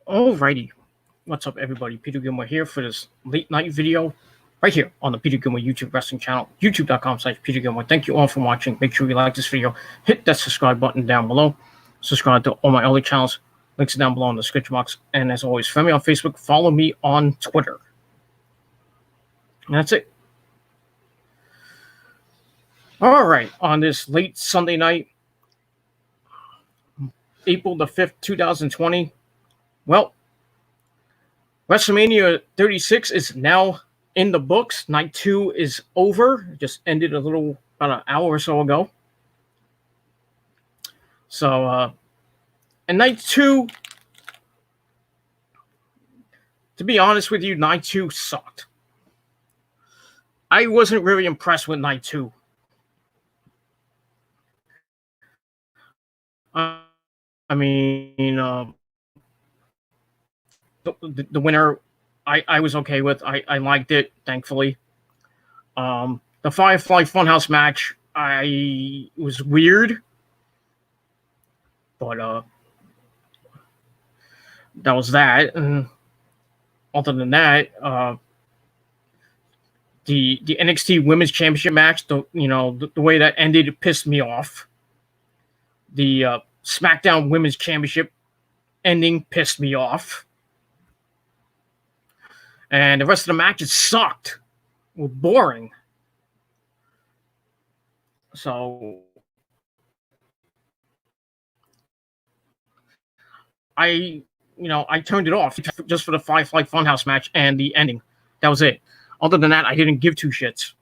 Alrighty, what's up everybody? Peter Gilmore here for this late night video right here on the Peter Gilmore YouTube wrestling channel, youtube.com/Peter Gilmore. Thank you all for watching. Make sure you like this video, hit that subscribe button down below, subscribe to all my other channels, links are down below in the description box, and as always, friend me on Facebook, follow me on Twitter. And that's it. Alright, on this late Sunday night, April the 5th, 2020, well, WrestleMania 36 is now in the books. Night 2 is over. It just ended about an hour or so ago. So, and Night 2, to be honest with you, Night 2 sucked. I wasn't really impressed with Night 2. I mean, the winner, I was okay with. I liked it, thankfully. The Firefly Funhouse match, was weird, but that was that. And other than that, the NXT Women's Championship match, the way that ended pissed me off. The SmackDown Women's Championship ending pissed me off. And the rest of the matches sucked. Were boring. So I turned it off just for the Firefly Funhouse match and the ending. That was it. Other than that, I didn't give two shits.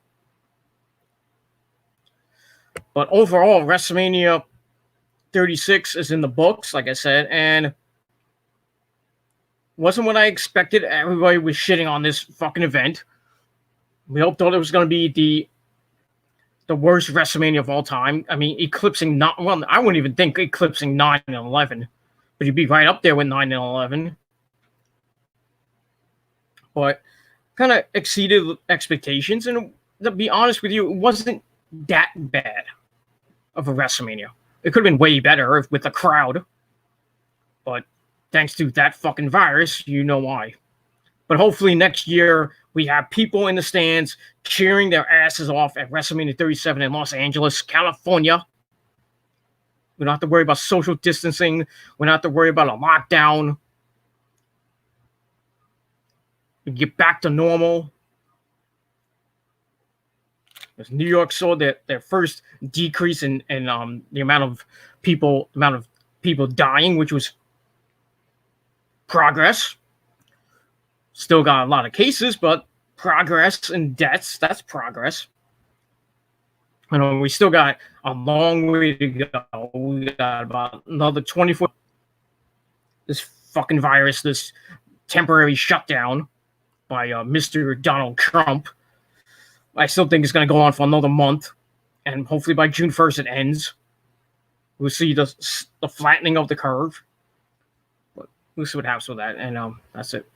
But overall, WrestleMania 36 is in the books, like I said, and wasn't what I expected. Everybody was shitting on this fucking event. We all thought it was going to be the worst WrestleMania of all time. I mean, eclipsing I wouldn't even think eclipsing 9 and 11, but you'd be right up there with 9 and 11. But kind of exceeded expectations, and to be honest with you, it wasn't that bad of a WrestleMania. It could have been way better with the crowd, but thanks to that fucking virus, you know why. But hopefully next year we have people in the stands cheering their asses off at WrestleMania 37 in Los Angeles, California. We don't have to worry about social distancing. We don't have to worry about a lockdown. We get back to normal. As New York saw their first decrease in the amount of people dying, which was progress. Still got a lot of cases, but progress in deaths, that's progress. And we still got a long way to go. We got about another 24. This fucking virus, this temporary shutdown by Mr. Donald Trump, I still think it's going to go on for another month. And hopefully by June 1st it ends. We'll see the flattening of the curve. But we'll see what happens with that. And that's it.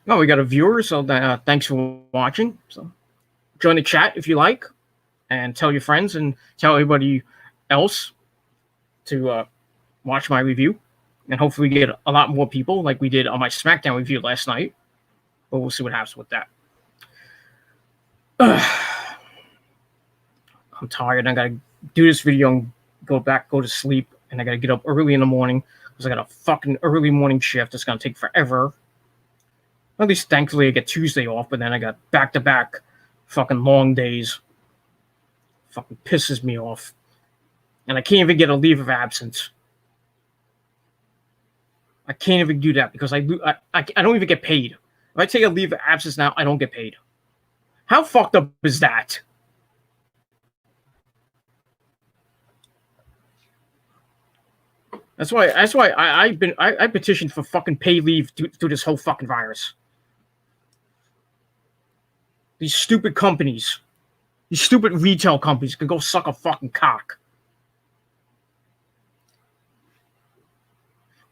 Oh, we got a viewer, so thanks for watching. So join the chat if you like, and tell your friends and tell everybody else to watch my review, and hopefully get a lot more people like we did on my SmackDown review last night. But we'll see what happens with that. I'm tired. I gotta do this video and go to sleep, and I gotta get up early in the morning because I got a fucking early morning shift. It's gonna take forever. At least thankfully I get Tuesday off, but then I got back-to-back fucking long days. Fucking pisses me off. And I can't even get a leave of absence. I can't even do that because I don't even get paid. If I take a leave of absence now, I don't get paid. How fucked up is that? That's why I petitioned for fucking pay leave through this whole fucking virus. These stupid companies, these stupid retail companies can go suck a fucking cock.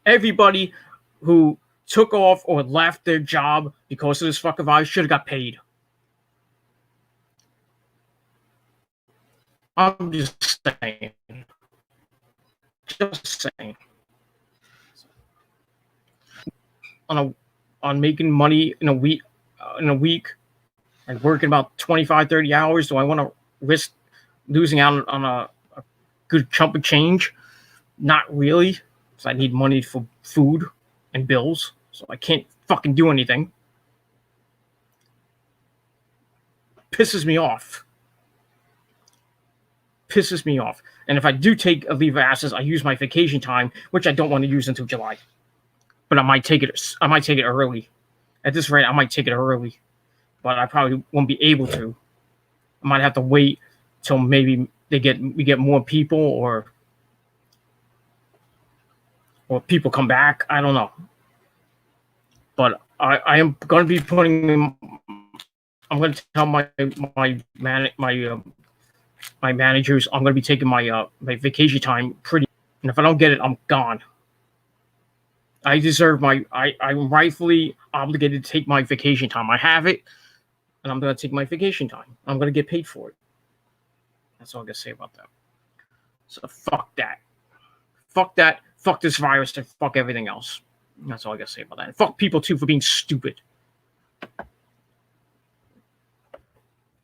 Everybody who took off or left their job because of this fucking virus should have got paid. I'm just saying. Just saying. on making money in a week, like working about 25, 30 hours? Do I want to risk losing out on a good chunk of change? Not really, because I need money for food and bills, so I can't fucking do anything. Pisses me off. And if I do take a leave of absence, I use my vacation time, which I don't want to use until July. But I might take it early. At this rate, I might take it early, but I probably won't be able to. I might have to wait till maybe we get more people, or people come back. I don't know. But I am going to be I'm going to tell my managers I'm going to be taking my vacation time and if I don't get it, I'm gone. I deserve I'm rightfully obligated to take my vacation time. I have it, and I'm going to take my vacation time. I'm going to get paid for it. That's all I'm going to say about that. So fuck that. Fuck this virus, and fuck everything else. That's all I got to say about that. And fuck people, too, for being stupid.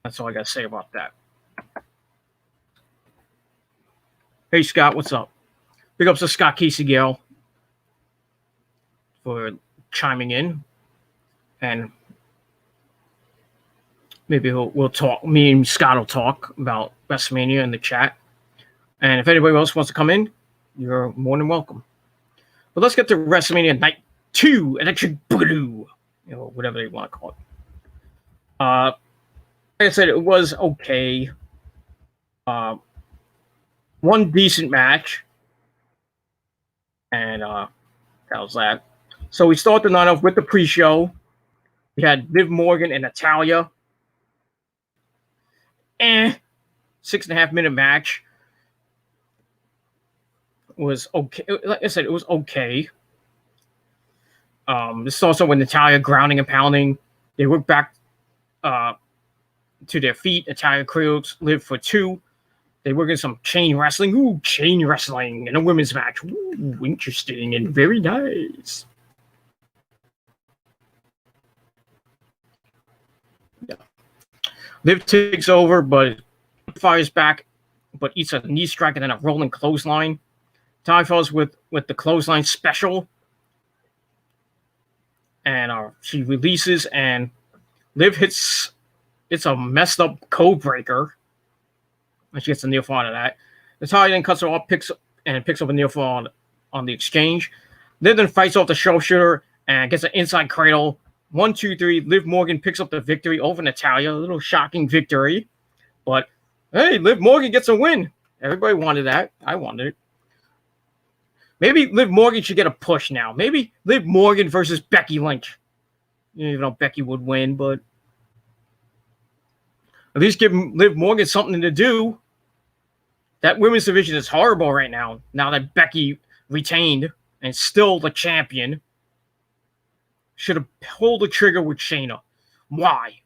That's all I got to say about that. Hey, Scott, what's up? Big ups to Scott Casey Gale for chiming in. And maybe we'll talk. Me and Scott will talk about Wrestlemania in the chat. And if anybody else wants to come in, you're more than welcome. But let's get to WrestleMania Night 2, Electric Boogaloo, whatever they want to call it. Like I said, it was okay. One decent match, and that was that. So we start the night off with the pre-show. We had Liv Morgan and Natalya. 6.5 minute match. Was okay. Like I said, it was okay. This is also when Natalya grounding and pounding. They work back to their feet. Natalya creates Liv for 2. They work in some chain wrestling. Ooh, chain wrestling in a women's match. Ooh, interesting and very nice. Yeah. Liv takes over, but fires back, but eats a knee strike and then a rolling clothesline. Ty falls with the clothesline special, and she releases, and Liv hits. It's a messed up code breaker, and she gets a near fall out of that. Natalya then cuts her off, picks up a near fall on the exchange. Liv then fights off the sharpshooter and gets an inside cradle. 1, 2, 3. Liv Morgan picks up the victory over Natalya. A little shocking victory, but hey, Liv Morgan gets a win. Everybody wanted that. I wanted it. Maybe Liv Morgan should get a push now. Maybe Liv Morgan versus Becky Lynch. Even though Becky would win, but at least give Liv Morgan something to do. That women's division is horrible right now. Now that Becky retained and still the champion. Should have pulled the trigger with Shayna. Why?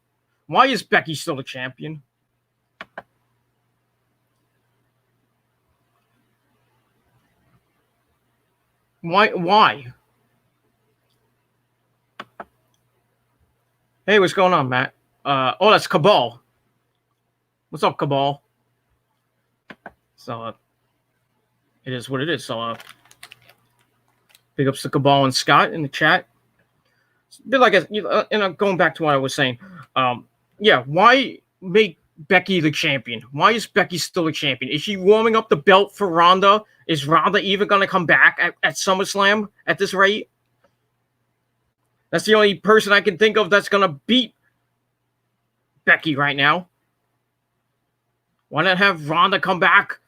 Why is Becky still the champion? Why? Hey, what's going on, Matt? That's Cabal. What's up, Cabal? So, it is what it is. So, big ups to Cabal and Scott in the chat. It's a bit like, going back to what I was saying. Why make Becky the champion? Why is Becky still the champion? Is she warming up the belt for Ronda? Is Ronda even going to come back at SummerSlam at this rate? That's the only person I can think of that's going to beat Becky right now. Why not have Ronda come back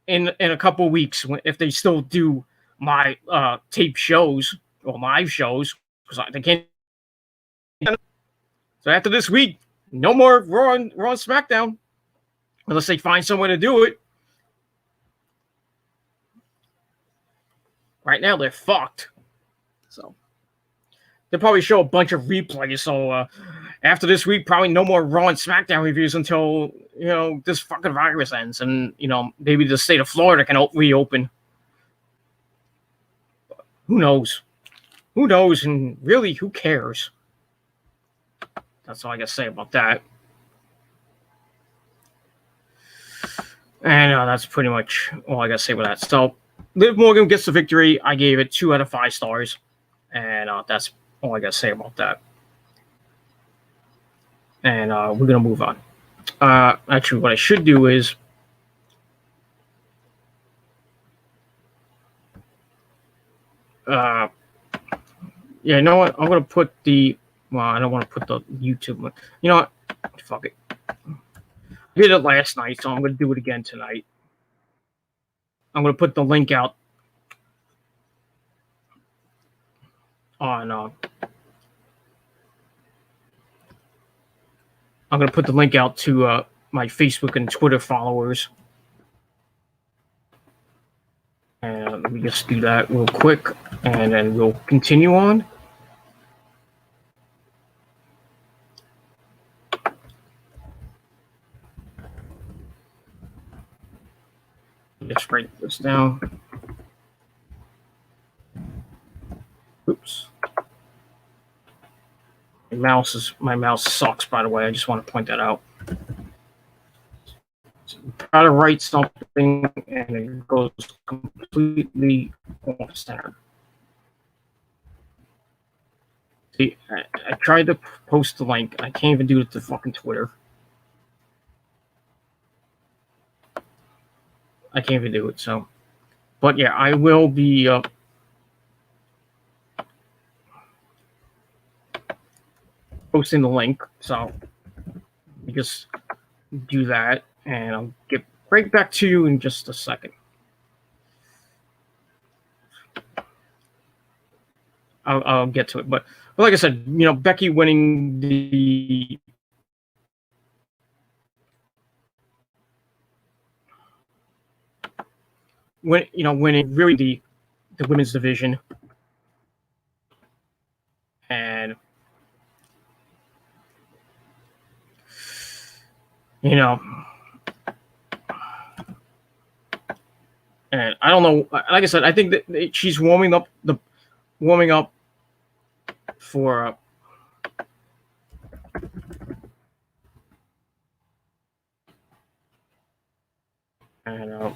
in a couple of weeks if they still do my tape shows or live shows? Because they can't. So after this week, no more Raw and SmackDown unless they find some way to do it. Right now, they're fucked. So they'll probably show a bunch of replays. So after this week, probably no more Raw and SmackDown reviews until this fucking virus ends, and maybe the state of Florida can reopen. Who knows? who knows? And really, who cares? That's all I got to say about that. And that's pretty much all I got to say about that. So, Liv Morgan gets the victory. I gave it 2 out of 5 stars. And that's all I got to say about that. And we're going to move on. Actually, what I should do is yeah, you know what? I'm going to put the, well, I don't want to put the YouTube one. You know what? Fuck it. I did it last night, so I'm going to do it again tonight. I'm going to put the link out on, I'm going to put the link out to my Facebook and Twitter followers. And let me just do that real quick, and then we'll continue on. Just write this down. Oops. My mouse sucks, by the way. I just want to point that out. Try to write something and it goes completely off center. See, I tried to post the link. I can't even do it to fucking Twitter. I can't even do it. So, but yeah, I will be posting the link. So, you just do that, and I'll get right back to you in just a second. I'll get to it, but like I said, you know, Becky winning the winning really the women's division, and you know, and I don't know. Like I said, I think that she's warming up for. And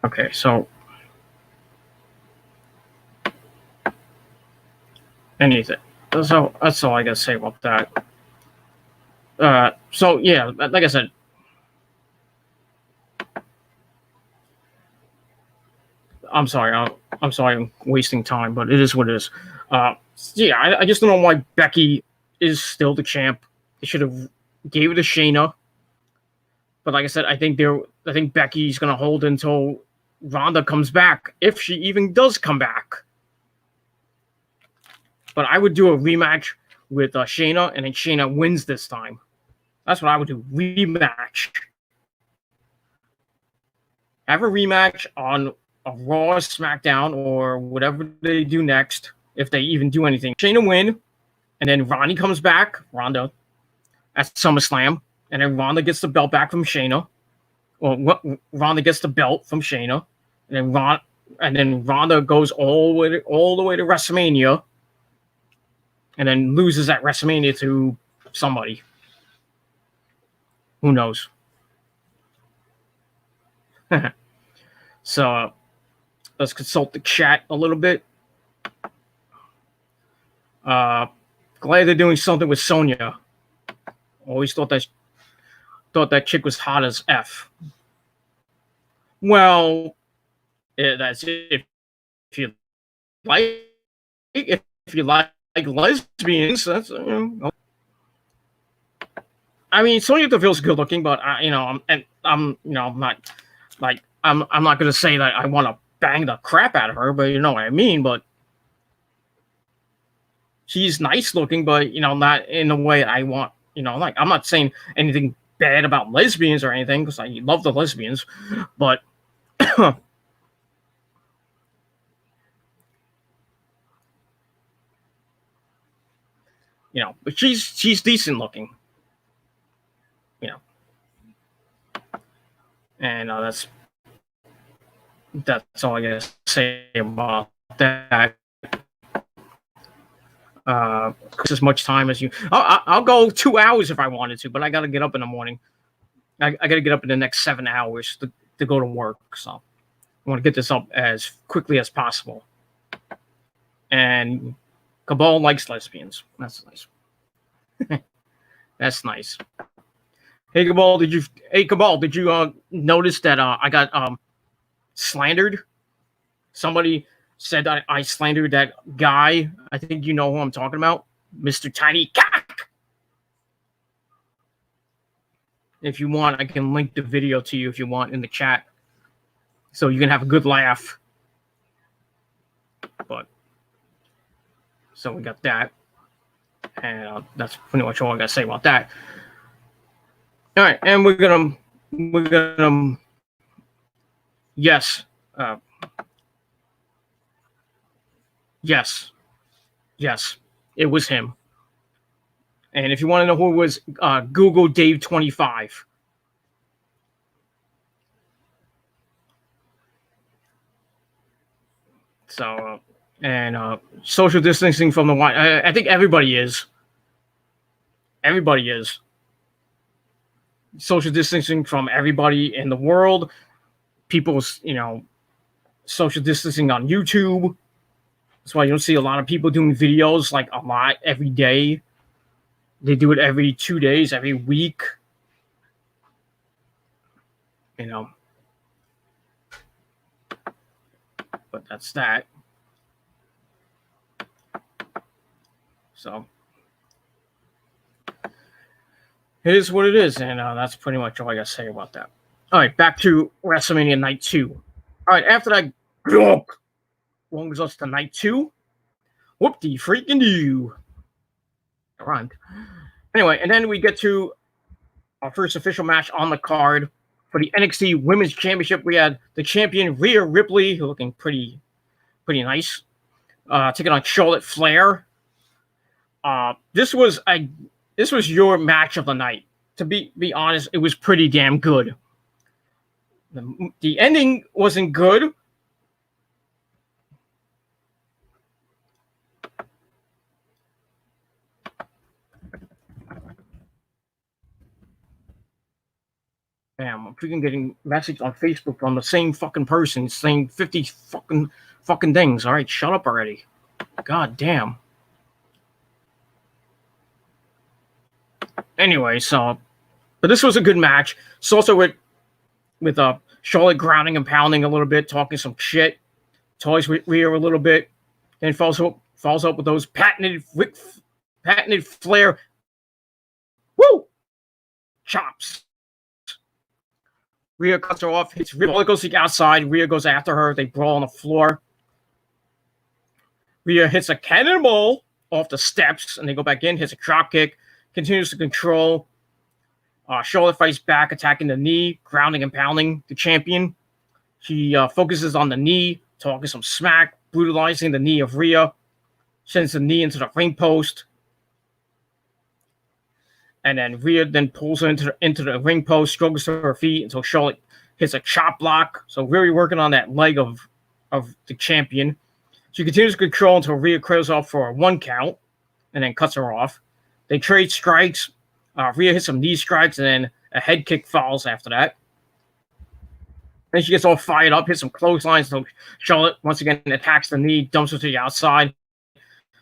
okay, so anything. That's all I gotta say about that. So yeah, like I said, I'm sorry. I'm sorry. I'm wasting time, but it is what it is. Yeah, I just don't know why Becky is still the champ. They should have gave it to Shayna. But like I said, I think Becky's gonna hold until Ronda comes back, if she even does come back. But I would do a rematch with Shayna, and then Shayna wins this time. That's what I would do. Rematch. Have a rematch on a Raw, SmackDown, or whatever they do next, if they even do anything. Shayna win, and then Ronda comes back, Ronda, at SummerSlam, and then Ronda gets the belt back from Shayna. Well, Ronda gets the belt from Shayna, and then Ronda goes all the way to WrestleMania, and then loses at WrestleMania to somebody. Who knows? So let's consult the chat a little bit. Glad they're doing something with Sonya. Always thought that chick was hot as F. Well, that's if you like lesbians. That's I mean, Sonya Deville's good looking, but I'm not going to say that I want to bang the crap out of her, but you know what I mean. But she's nice looking, but not in the way I want. I'm not saying anything bad about lesbians or anything, because I love the lesbians, but but she's decent looking, And that's all I gotta say about that. As much time as you. I'll go 2 hours if I wanted to, but I gotta get up in the morning. I gotta get up in the next 7 hours to go to work. So I want to get this up as quickly as possible. And Cabal likes lesbians. That's nice. That's nice. Hey Cabal, did you notice that I got slandered? Somebody said I slandered that guy. I think you know who I'm talking about, Mr. Tiny Cock. If you want, I can link the video to you if you want in the chat, so you can have a good laugh. But so we got that, and that's pretty much all I gotta say about that. All right, and we're gonna yes. Yes, it was him. And if you want to know who it was, Google Dave25. So, and social distancing from the White. I think everybody is. Everybody is. Social distancing from everybody in the world. People's, social distancing on YouTube. That's why you don't see a lot of people doing videos like a lot every day. They do it every 2 days, every week. But that's that. So it is what it is, and that's pretty much all I got to say about that. All right, back to WrestleMania Night 2. All right, after that, brings us to Night 2. Whoop-de freaking do. Rhymed. Anyway, and then we get to our first official match on the card for the NXT Women's Championship. We had the champion Rhea Ripley, looking pretty nice, taking on Charlotte Flair. This was your match of the night. To be honest, it was pretty damn good. The ending wasn't good. Damn, I'm freaking getting message on Facebook from the same fucking person saying 50 fucking things. All right, shut up already. God damn. Anyway, but this was a good match. It's also with Charlotte grounding and pounding a little bit, talking some shit, toys with Rhea a little bit, then falls up with those patented Flair chops. Rhea cuts her off, hits Rhea, goes to the outside. Rhea goes after her. They brawl on the floor. Rhea hits a cannonball off the steps, and they go back in, hits a drop kick, continues to control. Charlotte fights back, attacking the knee, grounding and pounding the champion. She focuses on the knee, talking some smack, brutalizing the knee of Rhea, sends the knee into the ring post. And then Rhea then pulls her into the ring post, struggles to her feet until Charlotte hits a chop block. So really working on that leg of the champion. She continues to control until Rhea cradles off for a 1 count and then cuts her off. They trade strikes. Rhea hits some knee strikes and then a head kick falls after that. Then she gets all fired up, hits some clotheslines until Charlotte once again attacks the knee, dumps her to the outside.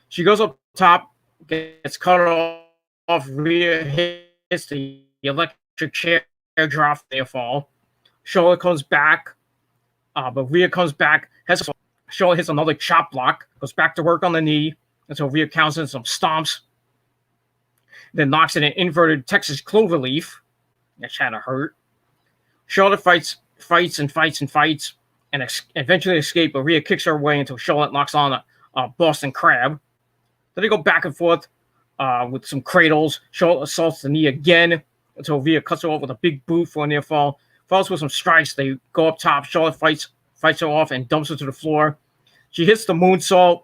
She goes up top, gets cut off. Rhea hits the electric chair drop, they fall. Charlotte comes back, but Rhea comes back. Charlotte hits another chop block, goes back to work on the knee until Rhea counts in some stomps. Then knocks in an inverted Texas cloverleaf. That kind of hurt. Charlotte fights, and eventually escape, but Rhea kicks her away until Charlotte knocks on a Boston Crab. Then they go back and forth with some cradles. Charlotte assaults the knee again until Rhea cuts her off with a big boot for a near fall. Falls with some strikes. They go up top. Charlotte fights her off and dumps her to the floor. She hits the moonsault.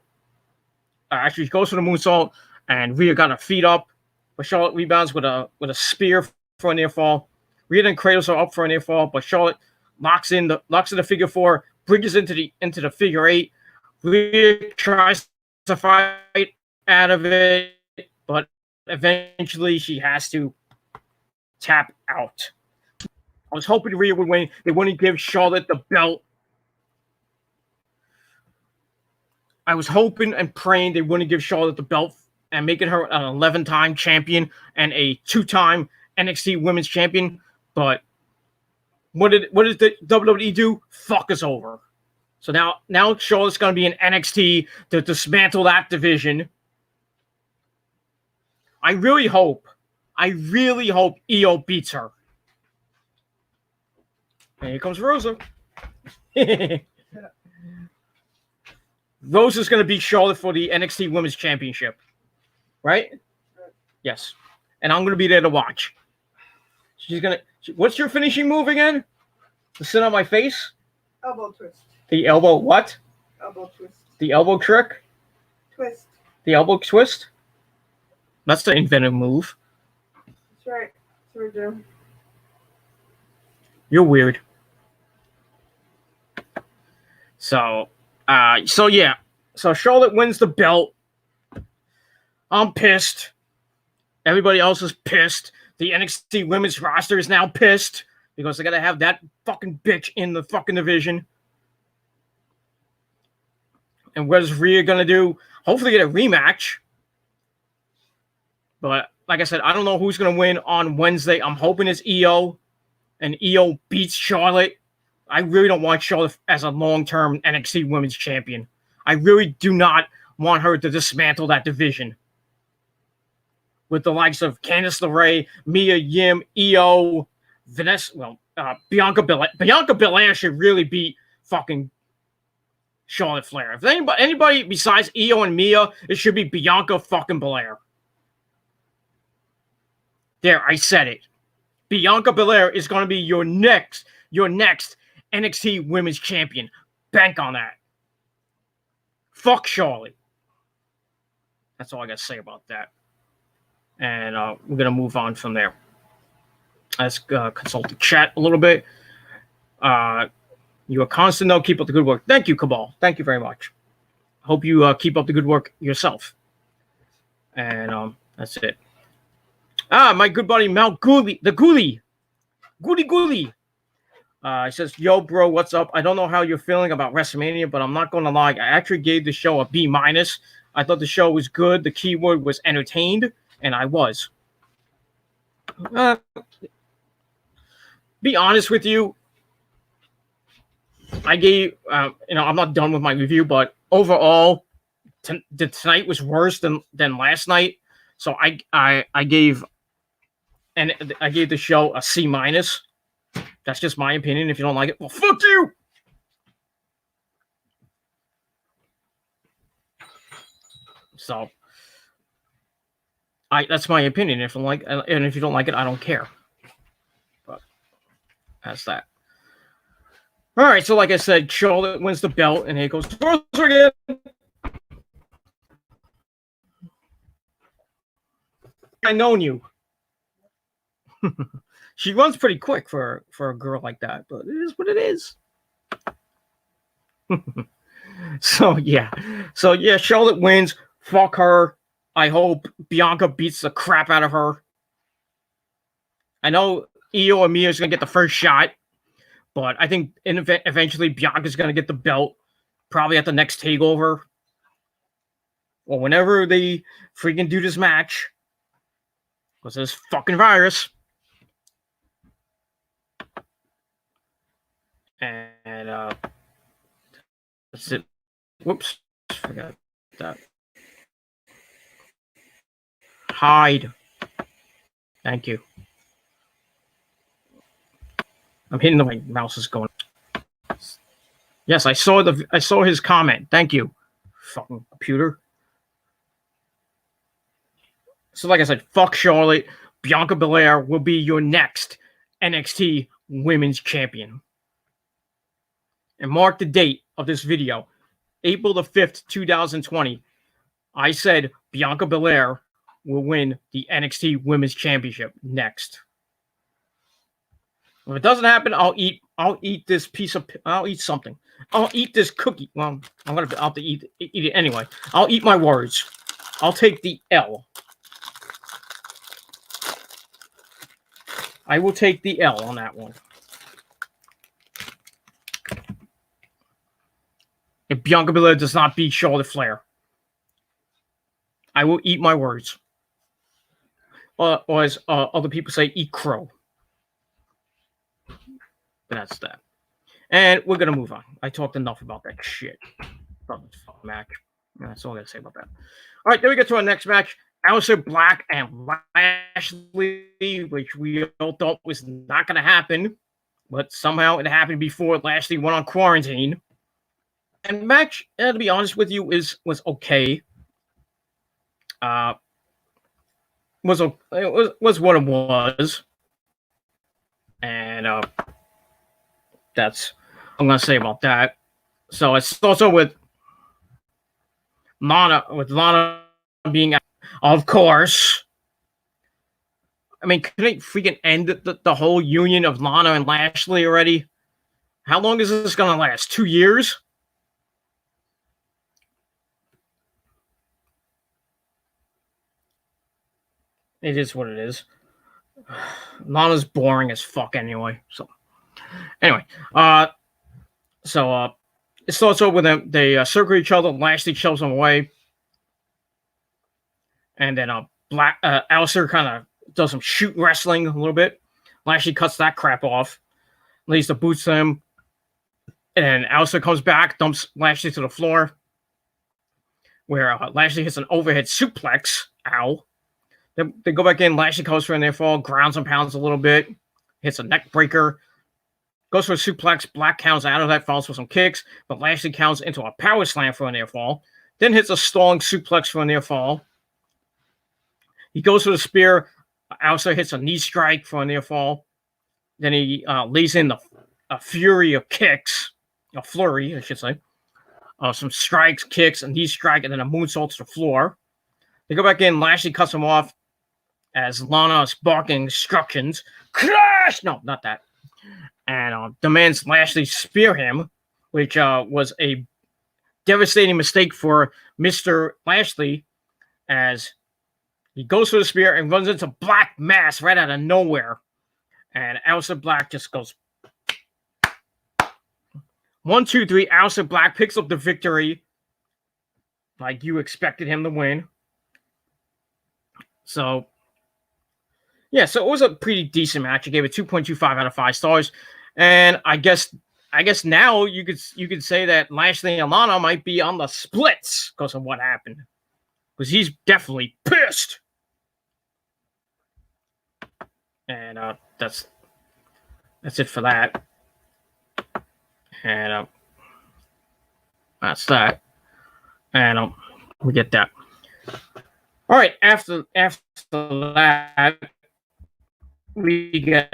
Actually, she goes for the moonsault, and Rhea got her feet up. But Charlotte rebounds with a spear for a near fall. Rhea then cradles her up for a near fall, but Charlotte locks in the figure four, bridges into the figure eight. Rhea tries to fight out of it, but eventually she has to tap out. I was hoping Rhea would win. They wouldn't give Charlotte the belt. I was hoping and praying they wouldn't give Charlotte the belt and making her an 11-time champion and a 2-time NXT Women's Champion. But what did the WWE do? Fuck us over. So now Charlotte's going to be in NXT to dismantle that division. I really hope Io beats her. And here comes Rosa. Rosa's going to beat Charlotte for the NXT Women's Championship. Right? Yes. And I'm going to be there to watch. What's your finishing move again? To sit on my face? Elbow twist. The elbow what? Elbow twist. The elbow trick? Twist. The elbow twist? That's the inventive move. That's right. That's what we're doing. You're weird. So yeah. So Charlotte wins the belt. I'm pissed. Everybody else is pissed. The NXT women's roster is now pissed because they got to have that fucking bitch in the fucking division. And what is Rhea going to do? Hopefully get a rematch. But like I said, I don't know who's going to win on Wednesday. I'm hoping it's Io. And Io beats Charlotte. I really don't want Charlotte as a long-term NXT Women's Champion. I really do not want her to dismantle that division. With the likes of Candice LeRae, Mia Yim, Io, Bianca Belair. Bianca Belair should really beat fucking Charlotte Flair. If anybody besides Io and Mia, it should be Bianca fucking Belair. There, I said it. Bianca Belair is going to be your next NXT Women's Champion. Bank on that. Fuck Charlotte. That's all I got to say about that. And we're going to move on from there. Let's consult the chat a little bit. You are constant, though. Keep up the good work. Thank you, Cabal. Thank you very much. Hope you keep up the good work yourself. And that's it. My good buddy Mal Gooley, the Gooley. Gooley. He says, yo, bro, what's up? I don't know how you're feeling about WrestleMania, but I'm not going to lie. I actually gave the show a B-. I thought the show was good. The keyword was entertained, and I was. Be honest with you. I gave, I'm not done with my review, but overall, tonight was worse than last night. So I gave the show a C-. That's just my opinion. If you don't like it, well, fuck you. So that's my opinion. If you don't like it, I don't care. But that's that. All right. So like I said, Charlotte wins the belt, and here goes Rosa again. I known you. She runs pretty quick for a girl like that, but it is what it is. So yeah, Charlotte wins. Fuck her. I hope Bianca beats the crap out of her. I know Io and Mia is gonna get the first shot, but I think eventually Bianca's gonna get the belt, probably at the next takeover or whenever they freaking do this match. Because of this fucking virus. And that's it. Whoops. Forgot that. Hide. Thank you. I'm hitting my mouse is going. Yes, I saw his comment. Thank you. Fucking computer. So like I said, fuck Charlotte. Bianca Belair will be your next NXT Women's Champion. And mark the date of this video, April the 5th, 2020. I said Bianca Belair will win the NXT Women's Championship next. If it doesn't happen, I'll eat this piece of. I'll eat something. I'll eat this cookie. Well, I'll have to eat it anyway. I'll eat my words. I'll take the L. I will take the L on that one. If Bianca Belair does not beat Charlotte Flair, I will eat my words. Or as other people say, eat crow. But that's that. And we're going to move on. I talked enough about that shit. About this fucking match. That's all I got to say about that. All right, then we get to our next match. Aleister Black and Lashley, which we all thought was not going to happen. But somehow it happened before Lashley went on quarantine. And the match, to be honest with you, was okay. Was what it was. And that's what I'm going to say about that. So it's also with Lana being out, of course. I mean, can they freaking end the whole union of Lana and Lashley already? How long is this going to last? 2 years? It is what it is. Lana's boring as fuck anyway. So, anyway, it starts over with them. They circle each other. Lashley shoves them away, and then Aleister kind of does some shoot wrestling a little bit. Lashley cuts that crap off, lays the boots to him, and then Aleister comes back, dumps Lashley to the floor, where Lashley hits an overhead suplex. Ow. They go back in. Lashley comes for a near fall, grounds and pounds a little bit, hits a neck breaker, goes for a suplex. Black counts out of that, falls for some kicks, but Lashley counts into a power slam for a near fall, then hits a stalling suplex for a near fall. He goes for the spear. Aleister hits a knee strike for a near fall. Then he lays in a fury of kicks, a flurry, I should say. Some strikes, kicks, a knee strike, and then a moonsault to the floor. They go back in. Lashley cuts him off as Lana is barking instructions. Crash! No, not that. And demands Lashley spear him, which was a devastating mistake for Mr. Lashley, as he goes for the spear and runs into Black Mass right out of nowhere. And Aleister Black just goes 1, 2, 3. Aleister Black picks up the victory like you expected him to win. So, yeah, so it was a pretty decent match. I gave it 2.25 out of 5 stars. And I guess now you could say that Lashley and Lana might be on the splits because of what happened. Because he's definitely pissed. And that's it for that. And that's that. And we get that. All right, after that, we get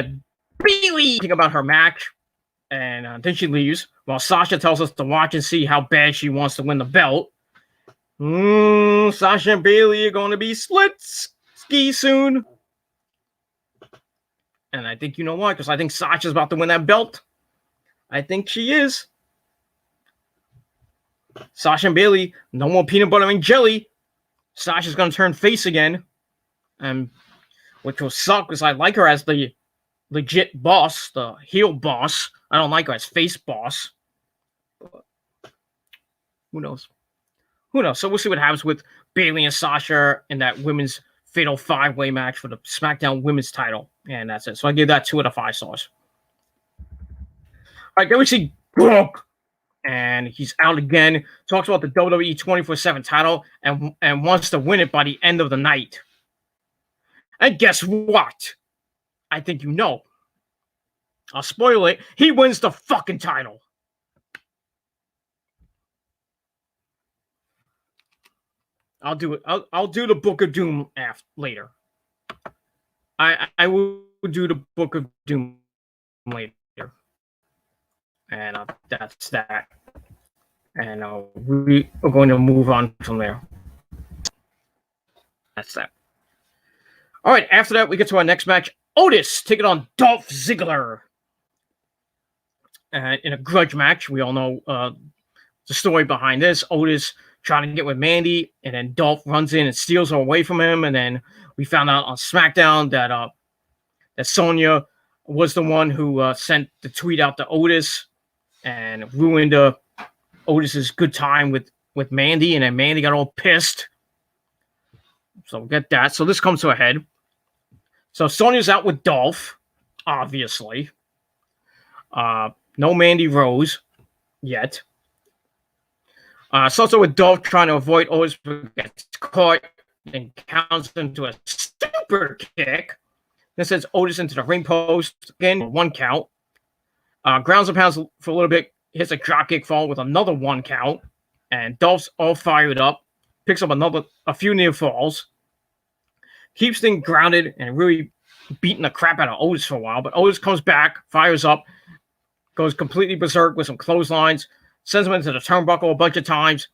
Bayley talking about her match, and then she leaves while Sasha tells us to watch and see how bad she wants to win the belt. Sasha and Bayley are going to be split ski soon. And I think you know why, because I think Sasha's about to win that belt. I think she is. Sasha and Bayley, no more peanut butter and jelly. Sasha's going to turn face again. Which will suck because I like her as the legit boss, the heel boss. I don't like her as face boss. But who knows? So we'll see what happens with Bayley and Sasha in that women's fatal 5-way match for the SmackDown women's title. And that's it. So I give that 2 out of 5 stars. All right, then we see Brock. And he's out again. Talks about the WWE 24/7 title and wants to win it by the end of the night. And guess what? I think you know. I'll spoil it. He wins the fucking title. I'll do it. I'll do the Book of Doom later. I will do the Book of Doom later. And that's that. And we are going to move on from there. That's that. All right, after that, we get to our next match. Otis taking on Dolph Ziggler. in a grudge match. We all know the story behind this. Otis trying to get with Mandy, and then Dolph runs in and steals her away from him. And then we found out on SmackDown that Sonya was the one who sent the tweet out to Otis and ruined Otis's good time with Mandy, and then Mandy got all pissed. So we get that. So this comes to a head. So Sonya's out with Dolph, obviously. No Mandy Rose yet. It's also with Dolph trying to avoid Otis gets caught and counts into a super kick. Then sends Otis into the ring post again, 1 count. Grounds and pounds for a little bit, hits a dropkick fall with another 1 count. And Dolph's all fired up, picks up a few near falls, keeps things grounded and really beating the crap out of Otis for a while. But Otis comes back, fires up, goes completely berserk with some clotheslines, sends him into the turnbuckle a bunch of times.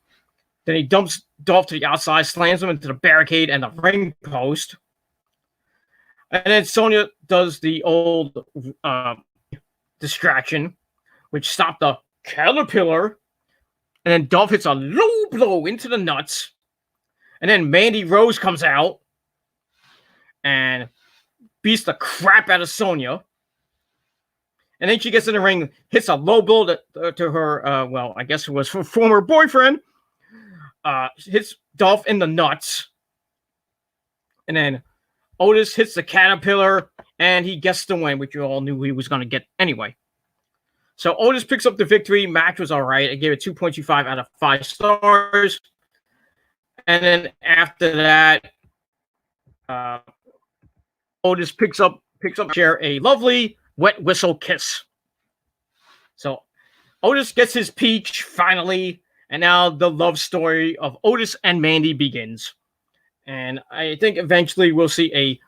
Then he dumps Dolph to the outside, slams him into the barricade and the ring post. And then Sonya does the old distraction, which stopped the caterpillar. And then Dolph hits a low blow into the nuts. And then Mandy Rose comes out and beats the crap out of Sonya. And then she gets in the ring, hits a low blow to her, I guess it was her former boyfriend. Hits Dolph in the nuts. And then Otis hits the caterpillar, and he gets the win, which you all knew he was going to get anyway. So Otis picks up the victory. Match was all right. I gave it 2.25 out of 5 stars. And then after that, Otis picks up share a lovely wet whistle kiss. So Otis gets his peach finally, and now the love story of Otis and Mandy begins. And I think eventually we'll see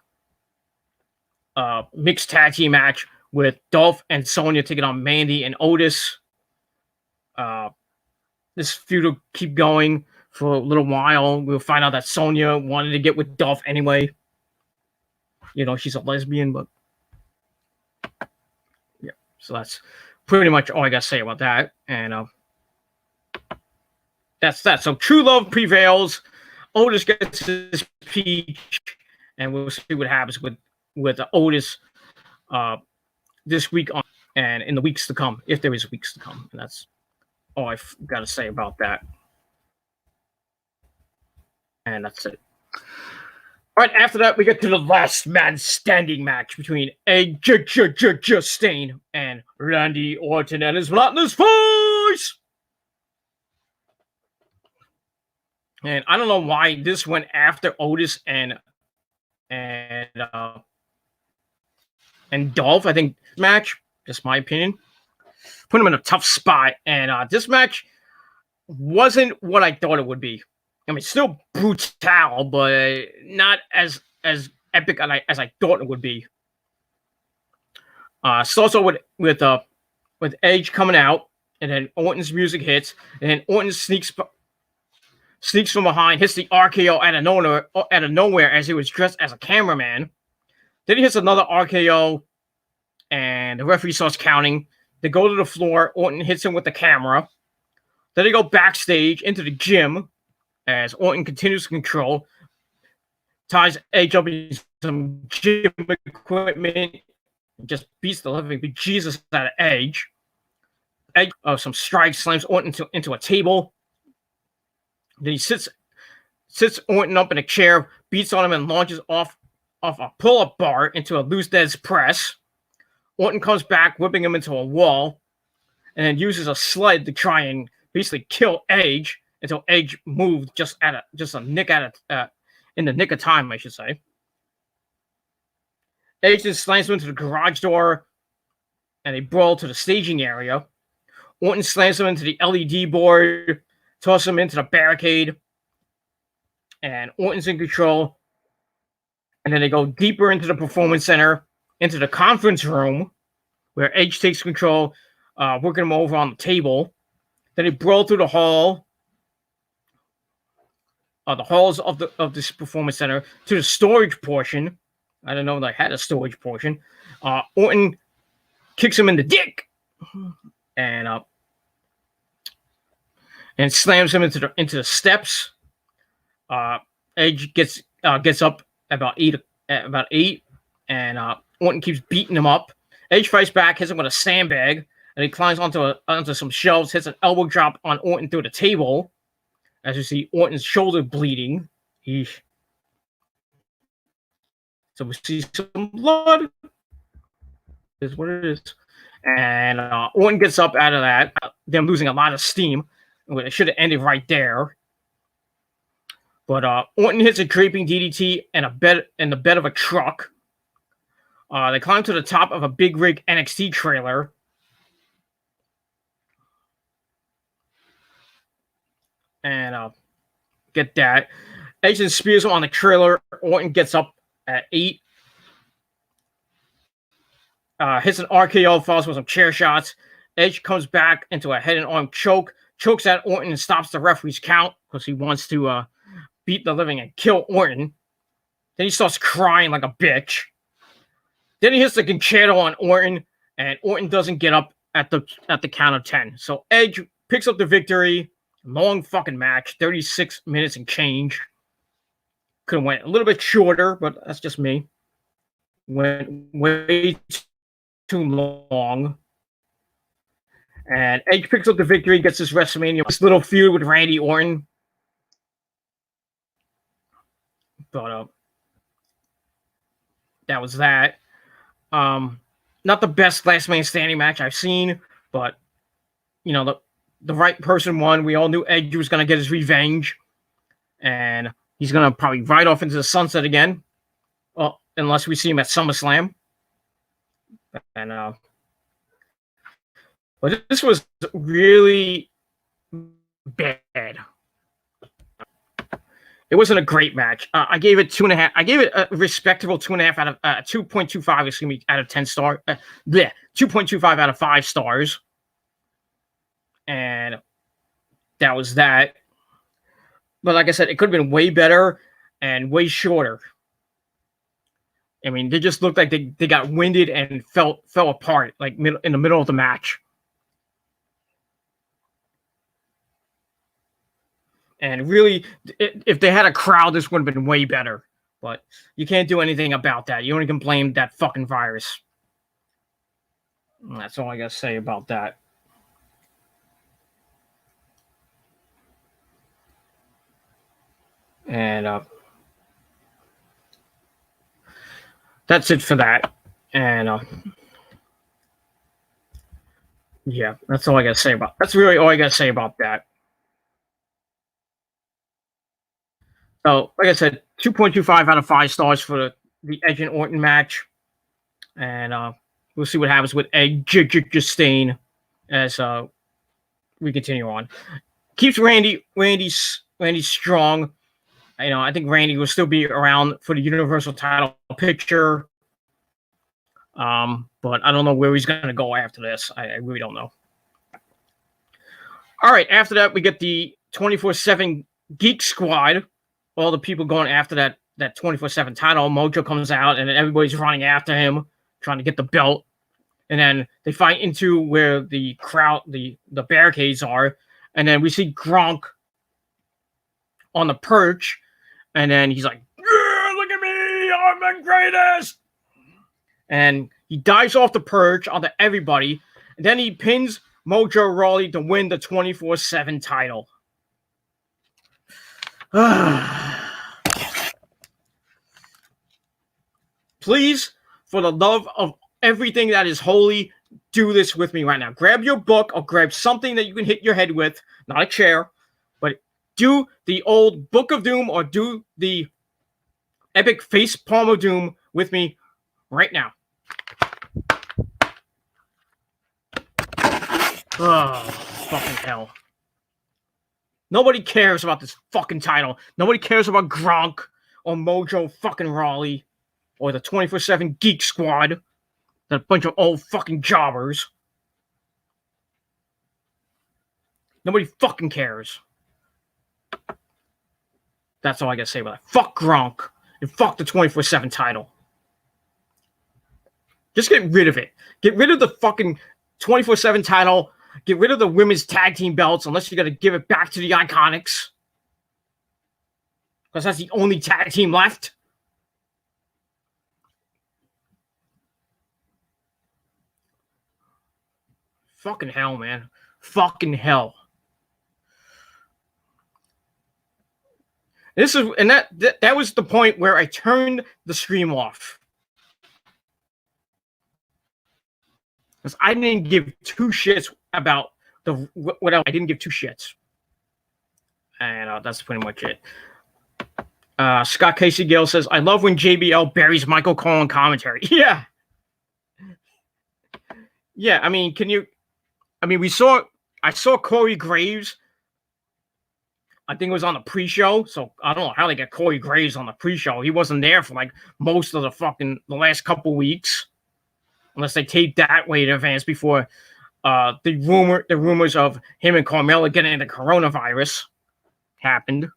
a mixed tag team match with Dolph and Sonya taking on Mandy and Otis. This feud will keep going for a little while. We'll find out that Sonya wanted to get with Dolph anyway. You know, she's a lesbian, but yeah. So that's pretty much all I got to say about that. And that's that. So true love prevails. Otis gets his peach, and we'll see what happens with Otis this week on and in the weeks to come, if there is weeks to come. And that's all I've got to say about that. And that's it. All right, after that, we get to the last man standing match between Stain and Randy Orton and his monotonous voice. And I don't know why this went after Otis and Dolph. I think match, just my opinion, put him in a tough spot. And this match wasn't what I thought it would be. I mean, still brutal, but not as epic as I thought it would be. So also with Edge coming out, and then Orton's music hits, and then Orton sneaks from behind, hits the RKO out of nowhere as he was dressed as a cameraman. Then he hits another RKO, and the referee starts counting. They go to the floor. Orton hits him with the camera. Then they go backstage into the gym as Orton continues to control, ties Edge up in some gym equipment, just beats the living bejesus out of Edge. Edge some strikes, slams Orton into a table. Then he sits Orton up in a chair, beats on him, and launches off a pull-up bar into a loose dead's press. Orton comes back, whipping him into a wall, and then uses a sled to try and basically kill Edge until Edge moved in the nick of time, I should say. Edge then slams him into the garage door, and they brawl to the staging area. Orton slams him into the LED board, tosses him into the barricade, and Orton's in control. And then they go deeper into the performance center, into the conference room, where Edge takes control, working him over on the table. Then they brawl through the halls of this performance center to the storage portion. I don't know if they had a storage portion. Orton kicks him in the dick. and slams him into the steps. Edge gets up about eight, and Orton keeps beating him up. Edge fights back, hits him with a sandbag, and he climbs onto some shelves, hits an elbow drop on Orton through the table. As you see, Orton's shoulder bleeding. So we see some blood. Is what it is. And Orton gets up out of that. Them losing a lot of steam. It should have ended right there. But Orton hits a creeping DDT and the bed of a truck. They climb to the top of a big rig NXT trailer. And get that. Edge spears him on the trailer. Orton gets up at 8. Hits an RKO, follows with some chair shots. Edge comes back into a head and arm choke. Chokes at Orton and stops the referee's count because he wants to beat the living and kill Orton. Then he starts crying like a bitch. Then he hits the concerto on Orton, and Orton doesn't get up at the count of 10. So Edge picks up the victory. Long fucking match, 36 minutes and change. Could have went a little bit shorter, but that's just me. Went way too long. And Edge picks up the victory, gets this WrestleMania, this little feud with Randy Orton. But that was that. Not the best last man standing match I've seen, but you know, the right person won. We all knew Edge was gonna get his revenge, and he's gonna probably ride off into the sunset again. Well, unless we see him at SummerSlam. And but this was really bad. It wasn't a great match. I gave it 2.5. I gave it a respectable 2.5 out of 2.25. Excuse me, out of 10 stars. 2.25 out of 5 stars. And that was that. But like I said, it could have been way better and way shorter. I mean, they just looked like they got winded and fell apart, like in the middle of the match. And really, if they had a crowd, this would have been way better. But you can't do anything about that. You only can blame that fucking virus. And that's all I got to say about that. And that's it for that. And yeah, that's all I got to say about. That's really all I got to say about that. So, like I said, 2.25 out of 5 stars for the Edge and Orton match. And we'll see what happens with Edge Justin as we continue on. Keeps Randy strong. You know, I think Randy will still be around for the Universal title picture. But I don't know where he's going to go after this. I really don't know. All right, after that, we get the 24/7 Geek Squad. All the people going after that 24/7 title. Mojo comes out, and then everybody's running after him, trying to get the belt. And then they fight into where the crowd, the barricades are. And then we see Gronk on the perch. And then he's like, yeah, look at me, I'm the greatest. And he dives off the perch onto everybody. And then he pins Mojo Rawley to win the 24/7 title. Please, for the love of everything that is holy, do this with me right now. Grab your book or grab something that you can hit your head with, not a chair, but do the old Book of Doom or do the epic face palm of doom with me right now. Oh, fucking hell. Nobody cares about this fucking title. Nobody cares about Gronk or Mojo fucking Rawley or the 24/7 Geek Squad. That bunch of old fucking jobbers. Nobody fucking cares. That's all I gotta say about that. Fuck Gronk and fuck the 24/7 title. Just get rid of it. Get rid of the fucking 24/7 title Get rid of the women's tag team belts unless you're going to give it back to the Iconics. Because that's the only tag team left. Fucking hell, man. Fucking hell. This is, and that was the point where I turned the stream off. Because I didn't give two shits about what else. I didn't give two shits. And that's pretty much it. Scott Casey Gale says, I love when JBL buries Michael Cole in commentary. Yeah. Yeah, I mean, I saw Corey Graves. I think it was on the pre-show, so I don't know how they get Corey Graves on the pre-show. He wasn't there for like most of the last couple weeks. Unless they taped that way in advance before the rumors of him and Carmella getting the coronavirus happened.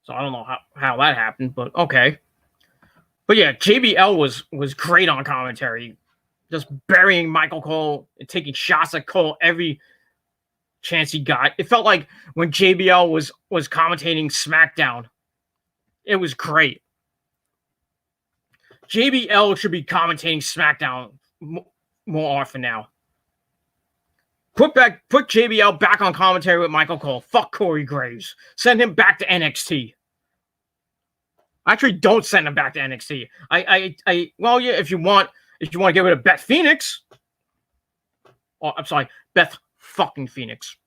So I don't know how that happened, but okay. But yeah, JBL was great on commentary. Just burying Michael Cole and taking shots at Cole every chance he got. It felt like when JBL was commentating SmackDown. It was great. JBL should be commentating SmackDown more often now. Put JBL back on commentary with Michael Cole. Fuck Corey Graves. Send him back to NXT. Actually, don't send him back to NXT. Well, yeah, if you want to get rid of Beth Phoenix. Oh, I'm sorry, Beth fucking Phoenix.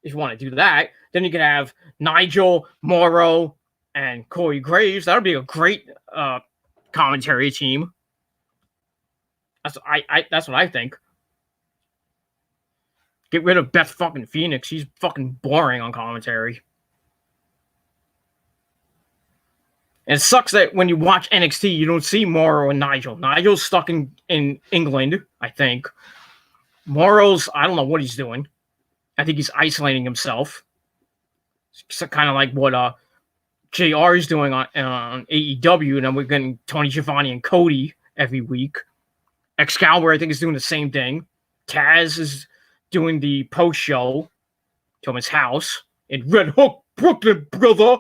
If you want to do that, then you can have Nigel, Morrow, and Corey Graves. That would be a great commentary team. That's what I think. Get rid of Beth fucking Phoenix. She's fucking boring on commentary. And it sucks that when you watch NXT, you don't see Morrow and Nigel. Nigel's stuck in England, I think. Morrow's, I don't know what he's doing. I think he's isolating himself. It's kind of like what JR is doing on AEW, and then we're getting Tony Schiavone and Cody every week. Excalibur, I think, is doing the same thing. Taz is doing the post show to his house in Red Hook, Brooklyn, brother.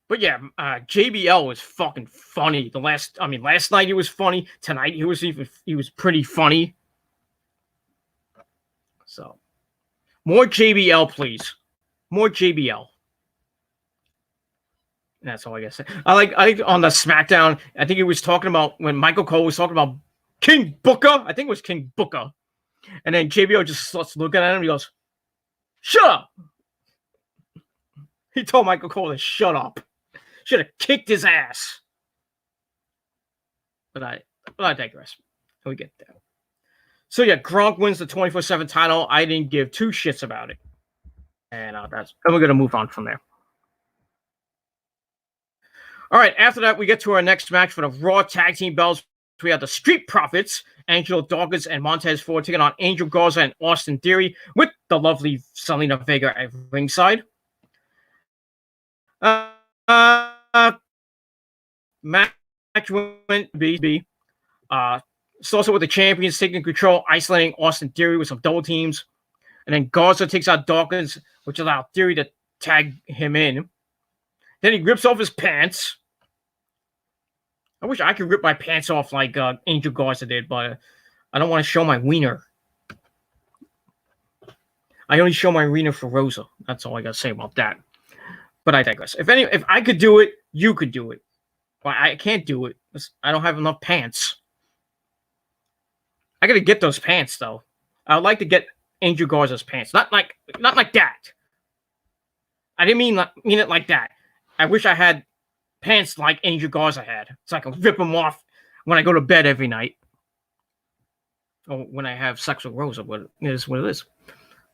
But yeah, JBL was fucking funny. Last night he was funny. Tonight he was pretty funny. So, more JBL, please. More JBL. And that's all I gotta say. I think on the SmackDown, I think he was talking about when Michael Cole was talking about King Booker. I think it was King Booker. And then JBL just starts looking at him and he goes, "Shut up." He told Michael Cole to shut up. Should have kicked his ass. But I digress. We get there. So yeah, Gronk wins the 24/7 title. I didn't give two shits about it. And we're gonna move on from there. All right, after that, we get to our next match for the Raw Tag Team belts. We have the Street Profits, Angelo Dawkins and Montez Ford taking on Angel Garza and Austin Theory with the lovely Zelina Vega at ringside. Match went B. Starts with the champions taking control, isolating Austin Theory with some double teams. And then Garza takes out Dawkins, which allowed Theory to tag him in. Then he rips off his pants. I wish I could rip my pants off like Angel Garza did, but I don't want to show my wiener. I only show my wiener for Rosa. That's all I got to say about that. But I digress. If I could do it, you could do it. Well, I can't do it. I don't have enough pants. I got to get those pants, though. I would like to get Angel Garza's pants. Not like that. I didn't mean it like that. I wish I had pants like Angel Garza had, so I can rip them off when I go to bed every night. Or when I have sex with Rosa, but it is what it is.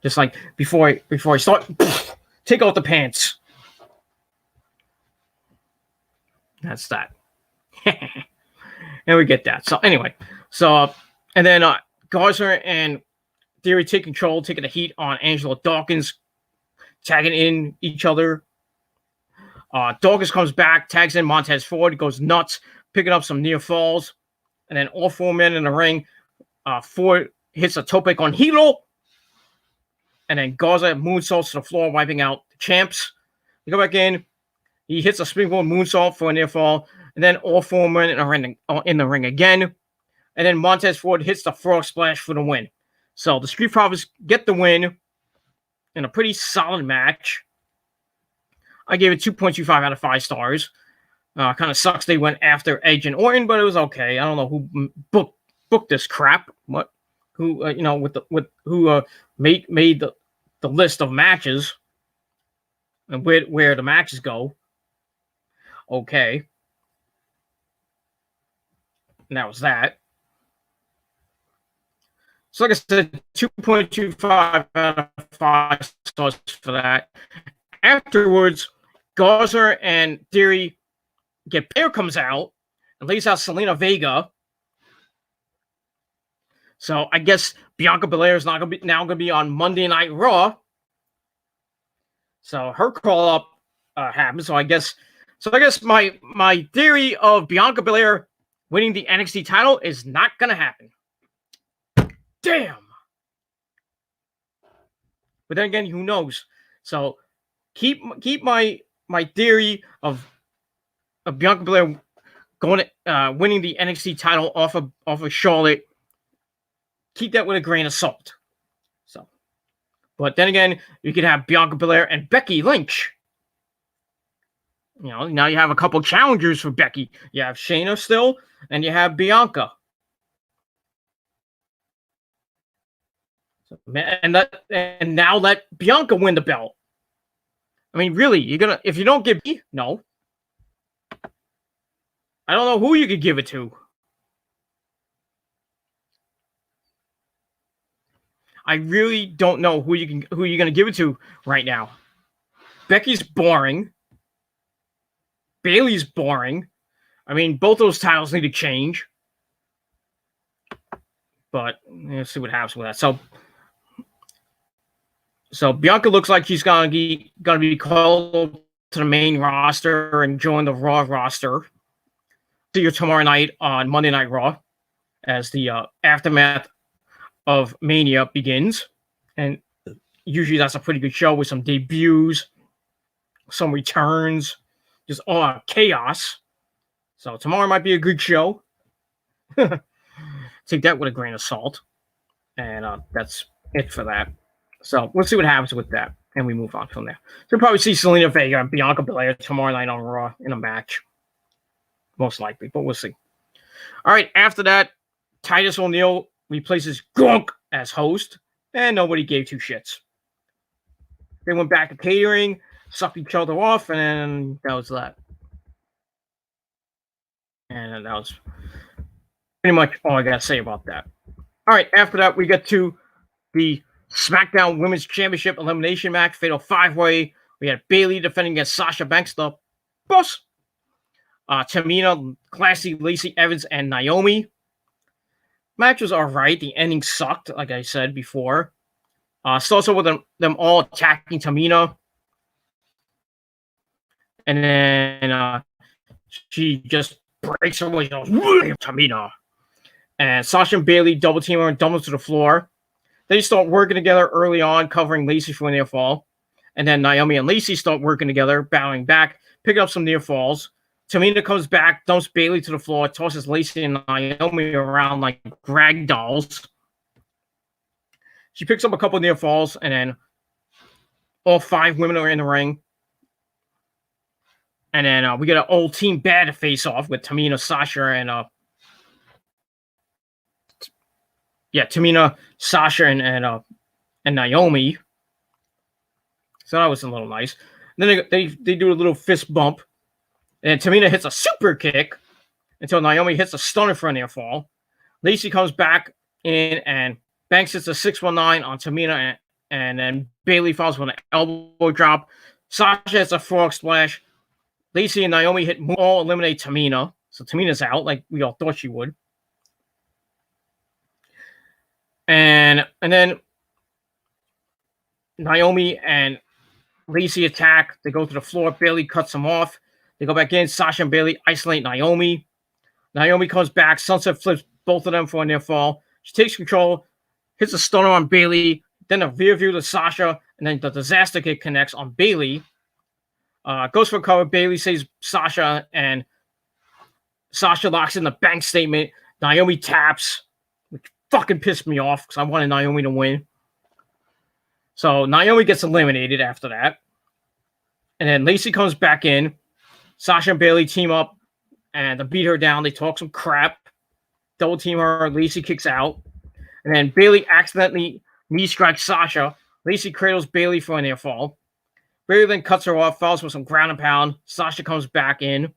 Just like before I start, take out the pants. That's that. And we get that. So anyway, and then Garza and Theory take control, taking the heat on Angelo Dawkins, tagging in each other. Dawkins comes back, tags in Montez Ford, goes nuts, picking up some near falls. and then all 4 men in the ring. Ford hits a tope con hilo, and then Garza moonsaults to the floor, wiping out the champs. They go back in. He hits a springboard moonsault for a near fall, and then all 4 men in the ring again. And then Montez Ford hits the frog splash for the win. So the Street Profits get the win in a pretty solid match. I gave it 2.25 out of 5 stars. Kind of sucks they went after Edge and Orton, but it was okay. I don't know who booked this crap. Who made the list of matches and where the matches go. Okay, and that was that. So like I said, 2.25 out of 5 stars for that. Afterwards, Garza and Theory comes out and lays out Selena Vega. So I guess Bianca Belair is now going to be on Monday Night Raw. So her call up happened. So I guess my theory of Bianca Belair winning the NXT title is not going to happen. Damn. But then again, who knows? So keep my theory of Bianca Belair winning the NXT title off of Charlotte. Keep that with a grain of salt. So, but then again, you could have Bianca Belair and Becky Lynch. Now you have a couple challengers for Becky. You have Shayna still, and you have Bianca. And now let Bianca win the belt. I mean, really, if you don't give me, no. I don't know who you could give it to. I really don't know who you're going to give it to right now. Becky's boring. Bayley's boring. I mean, both those titles need to change. But let's see what happens with that. So Bianca looks like she's gonna be called to the main roster and join the Raw roster. See you tomorrow night on Monday Night Raw as the aftermath of Mania begins. And usually that's a pretty good show with some debuts, some returns, just all chaos. So tomorrow might be a good show. Take that with a grain of salt. And that's it for that. So we'll see what happens with that. And we move on from there. So we'll probably see Selena Vega and Bianca Belair tomorrow night on Raw in a match. Most likely, but we'll see. All right, after that, Titus O'Neil replaces Gronk as host, and nobody gave 2 shits. They went back to catering, sucked each other off, and that was that. And that was pretty much all I got to say about that. All right, after that, we get to the SmackDown Women's Championship Elimination match, Fatal 5-Way. We had Bayley defending against Sasha Banks, the boss. Tamina, Classy, Lacey Evans, and Naomi. Match was all right. The ending sucked, like I said before. Starts with them all attacking Tamina. And then she just breaks her way. Tamina. And Sasha and Bayley double team her and dump her to the floor. They start working together early on, covering Lacey for a near fall. And then Naomi and Lacey start working together, bowing back, picking up some near falls. Tamina comes back, dumps Bayley to the floor, tosses Lacey and Naomi around like rag dolls. She picks up a couple near falls, and then all 5 women are in the ring. And then we get an old Team Bad to face off with Tamina, Sasha, and Tamina, Sasha, and Naomi. So that was a little nice. And then they do a little fist bump. And Tamina hits a super kick until Naomi hits a stunner for a near fall. Lacey comes back in and Banks hits a 619 on Tamina, and then Bayley falls with an elbow drop. Sasha hits a frog splash. Lacey and Naomi all eliminate Tamina. So Tamina's out like we all thought she would. And then Naomi and Lacey attack. They go to the floor. Bayley cuts them off. They go back in. Sasha and Bayley isolate Naomi. Naomi comes back. Sunset flips both of them for a near fall. She takes control, hits a stunner on Bayley, then a rear view to Sasha, and then the disaster kick connects on Bayley. Goes for a cover. Bayley saves Sasha, and Sasha locks in the bank statement. Naomi taps, which fucking pissed me off because I wanted Naomi to win. So Naomi gets eliminated after that. And then Lacey comes back in. Sasha and Bayley team up and to beat her down. They talk some crap. Double team her. Lacey kicks out. And then Bayley accidentally knee strikes Sasha. Lacey cradles Bayley for a near fall. Bayley then cuts her off, follows with some ground and pound. Sasha comes back in.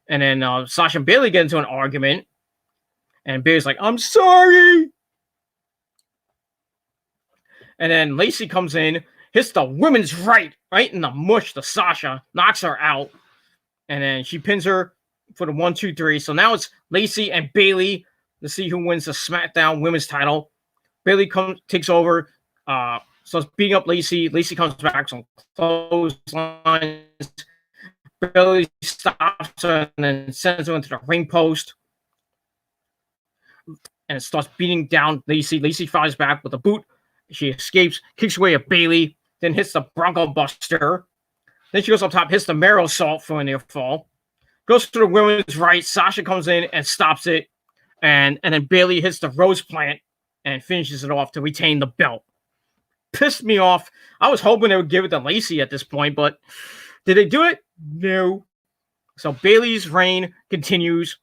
And then Sasha and Bayley get into an argument. And Bayley's like, I'm sorry. And then Lacey comes in, hits the women's right in the mush to Sasha, knocks her out. And then she pins her for the 1, 2, 3. So now it's Lacey and Bayley to see who wins the SmackDown women's title. Bayley takes over, starts beating up Lacey. Lacey comes back, some clotheslines. Bayley stops her and then sends her into the ring post. And it starts beating down Lacey. Lacey fires back with a boot. She escapes, kicks away at Bayley, then hits the Bronco Buster. Then she goes up top, hits the Marrow Salt for a near fall. Goes to the women's right. Sasha comes in and stops it. And then Bayley hits the Rose Plant and finishes it off to retain the belt. Pissed me off. I was hoping they would give it to Lacey at this point, but did they do it? No. So Bayley's reign continues.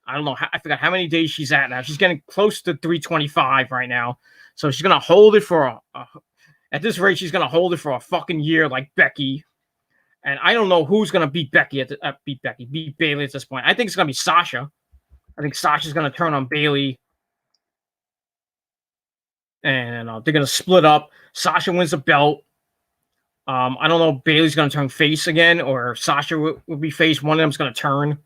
I don't know. I forgot how many days she's at now. She's getting close to 325 right now. So she's going to hold it for at this rate, she's going to hold it for a fucking year like Becky. And I don't know who's going to beat Becky beat Bayley at this point. I think it's going to be Sasha. I think Sasha's going to turn on Bayley. And they're going to split up. Sasha wins the belt. I don't know if Bayley's going to turn face again or Sasha will be face. One of them's going to turn.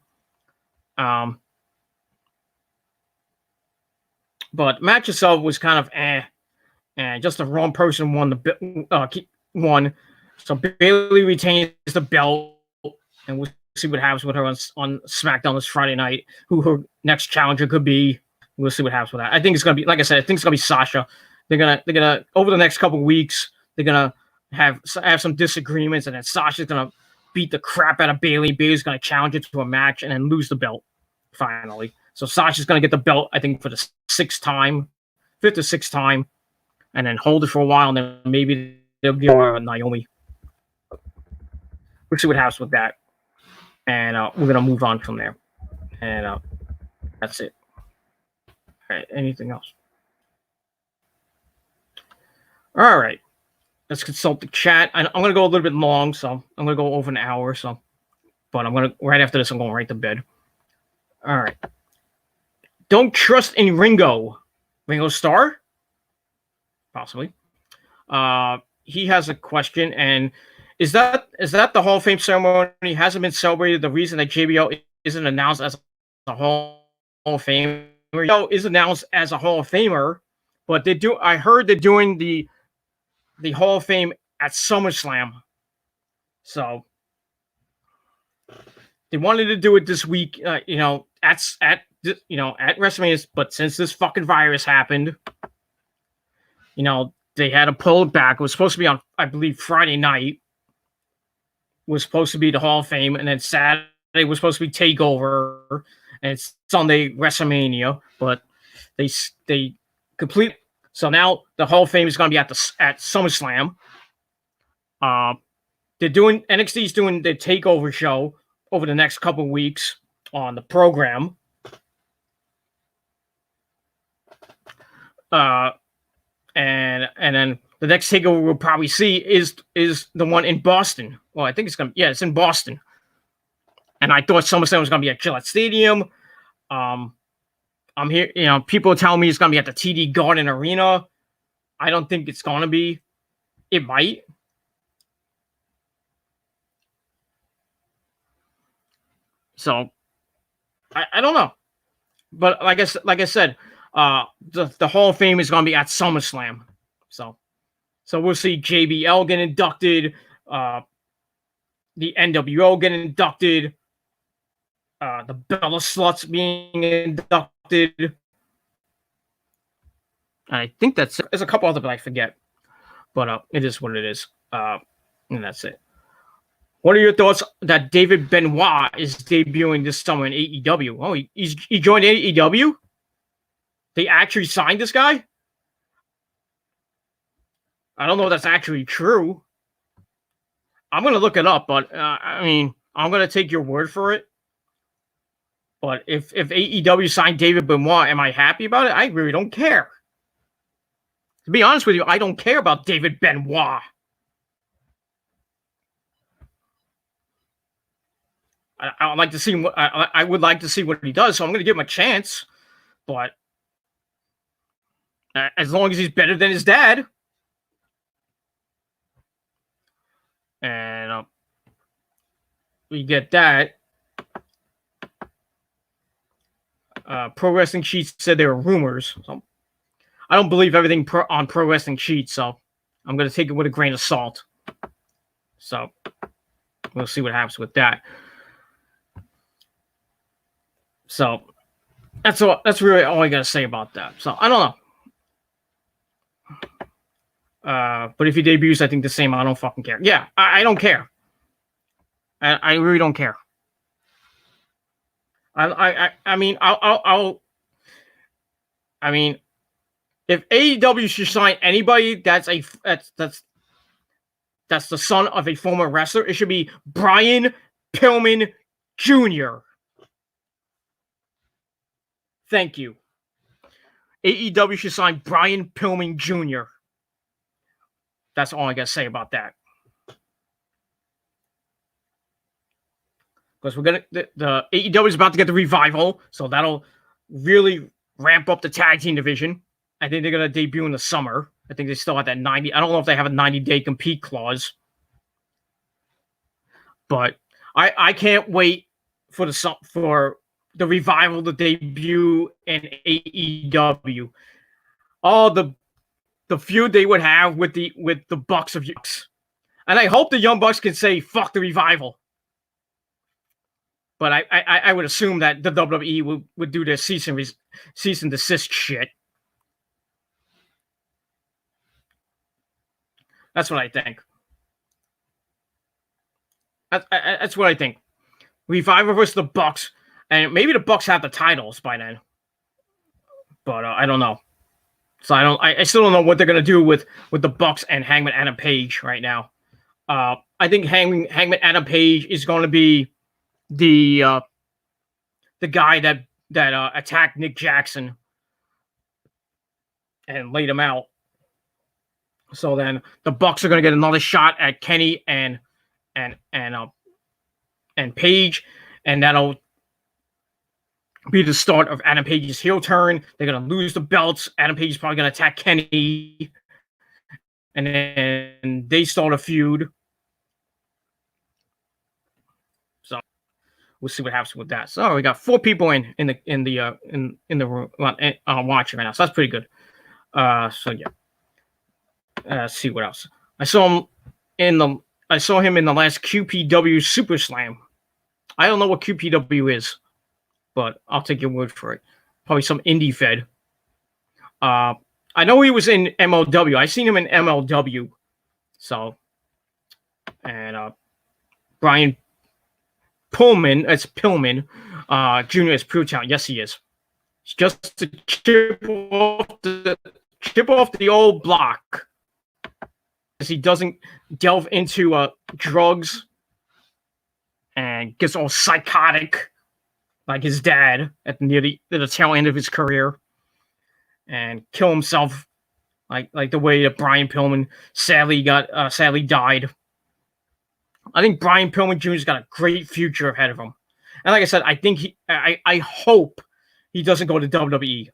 But match itself was kind of and just the wrong person won. So Bayley retains the belt, and we'll see what happens with her on SmackDown this Friday night. Who her next challenger could be. We'll see what happens with that. I think it's gonna be, like I said, I think it's gonna be Sasha. They're gonna over the next couple of weeks, they're gonna have some disagreements, and then Sasha's gonna beat the crap out of Bayley. Bayley's gonna challenge her to a match and then lose the belt finally. So Sasha's going to get the belt, I think, for the 5th or 6th time, and then hold it for a while, and then maybe they'll give her Naomi. We'll see what happens with that. And we're going to move on from there. And that's it. All right, anything else? All right. Let's consult the chat. I'm going to go a little bit long, so I'm going to go over an hour. But right after this, I'm going right to bed. All right. Don't trust in Ringo. Ringo Starr? Possibly. He has a question, and is that the Hall of Fame ceremony hasn't been celebrated? The reason that JBL isn't announced as a Hall of Famer is announced as a Hall of Famer, but I heard they're doing the Hall of Fame at SummerSlam. So they wanted to do it this week, at WrestleMania, but since this fucking virus happened, they had to pull it back. It was supposed to be on, I believe, Friday night. It was supposed to be the Hall of Fame, and then Saturday was supposed to be TakeOver, and it's Sunday WrestleMania. But they complete. So now the Hall of Fame is going to be at SummerSlam. They're doing NXT's doing the TakeOver show over the next couple of weeks on the program. And then the next takeover we'll probably see is the one in Boston. Well, I think it's in Boston. And I thought SummerSlam was gonna be at Gillette Stadium. I'm here, people are telling me it's gonna be at the TD Garden Arena. I don't think it's gonna be. It might. So I don't know. But like I said, the Hall of Fame is going to be at SummerSlam. So we'll see JBL get inducted, the NWO get inducted, the Bella Sluts being inducted. I think that's it. There's a couple other that I forget, but it is what it is. And that's it. What are your thoughts that David Benoit is debuting this summer in AEW? Oh, he joined AEW? They actually signed this guy? I don't know if that's actually true. I'm going to look it up, but I mean, I'm going to take your word for it. But if AEW signed David Benoit, am I happy about it? I really don't care. To be honest with you, I don't care about David Benoit. I would like to see what I would like to see what he does, so I'm going to give him a chance. But as long as he's better than his dad, and we get that. Pro Wrestling Sheets said there were rumors. So I don't believe everything on Pro Wrestling Sheets, so I'm going to take it with a grain of salt. So we'll see what happens with that. So that's all. That's really all I got to say about that. So I don't know. But if he debuts, I think the same. I don't fucking care. Yeah, I don't care. I really don't care. I mean, I mean, if AEW should sign anybody that's the son of a former wrestler, it should be Brian Pillman Jr. Thank you. AEW should sign Brian Pillman Jr. That's all I got to say about that. Because we're gonna the AEW is about to get the revival, so that'll really ramp up the tag team division. I think they're gonna debut in the summer. I think they still have that 90. I don't know if they have a 90-day compete clause, but I can't wait for the revival to debut in AEW. All the feud they would have with the Bucks of Yucks. And I hope the Young Bucks can say fuck the revival. But I would assume that the WWE would do their cease and desist shit. That's what I think. That's what I think. Revival versus the Bucks, and maybe the Bucks have the titles by then. But I don't know. So I still don't know what they're gonna do with the Bucks and Hangman Adam Page right now. I think Hangman Adam Page is going to be the guy that attacked Nick Jackson and laid him out. So then the Bucks are going to get another shot at Kenny and Page, and that'll be the start of Adam Page's heel turn. They're going to lose the belts. Adam Page is probably going to attack Kenny, and then they start a feud. So we'll see what happens with that. So we got 4 people in the room watching right now. So that's pretty good. So yeah. Let's see what else. I saw him in the last QPW Super Slam. I don't know what QPW is, but I'll take your word for it. Probably some indie fed. I know he was in MLW. I seen him in MLW. So, and Brian Pillman, it's Pillman, Jr. is Pure Talent. Yes, he is. It's just to chip off the old block. He doesn't delve into drugs and gets all psychotic like his dad at the tail end of his career and kill himself like the way that Brian Pillman sadly died. I think Brian Pillman Jr.'s got a great future ahead of him. And like I said, I hope he doesn't go to WWE.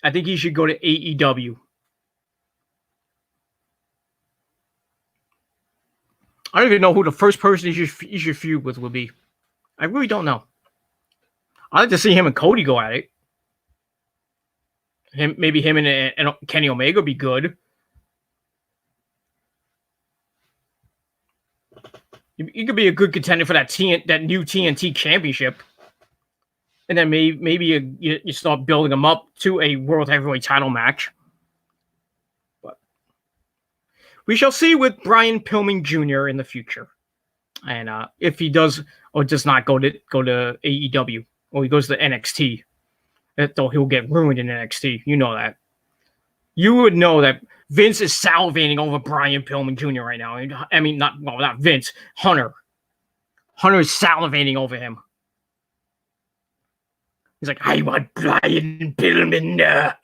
I think he should go to AEW. I don't even know who the first person you should feud with will be. I really don't know. I'd like to see him and Cody go at it. Maybe him and Kenny Omega would be good. You could be a good contender for that new TNT championship. and then maybe you start building him up to a world heavyweight title match. But we shall see with Brian Pillman Jr. in the future, and if he does or does not go to AEW, or he goes to NXT, though he'll get ruined in NXT. You know that. You would know that Vince is salivating over Brian Pillman Jr. right now. I mean, not Vince, Hunter. Hunter is salivating over him. He's like, I want Brian Pillman.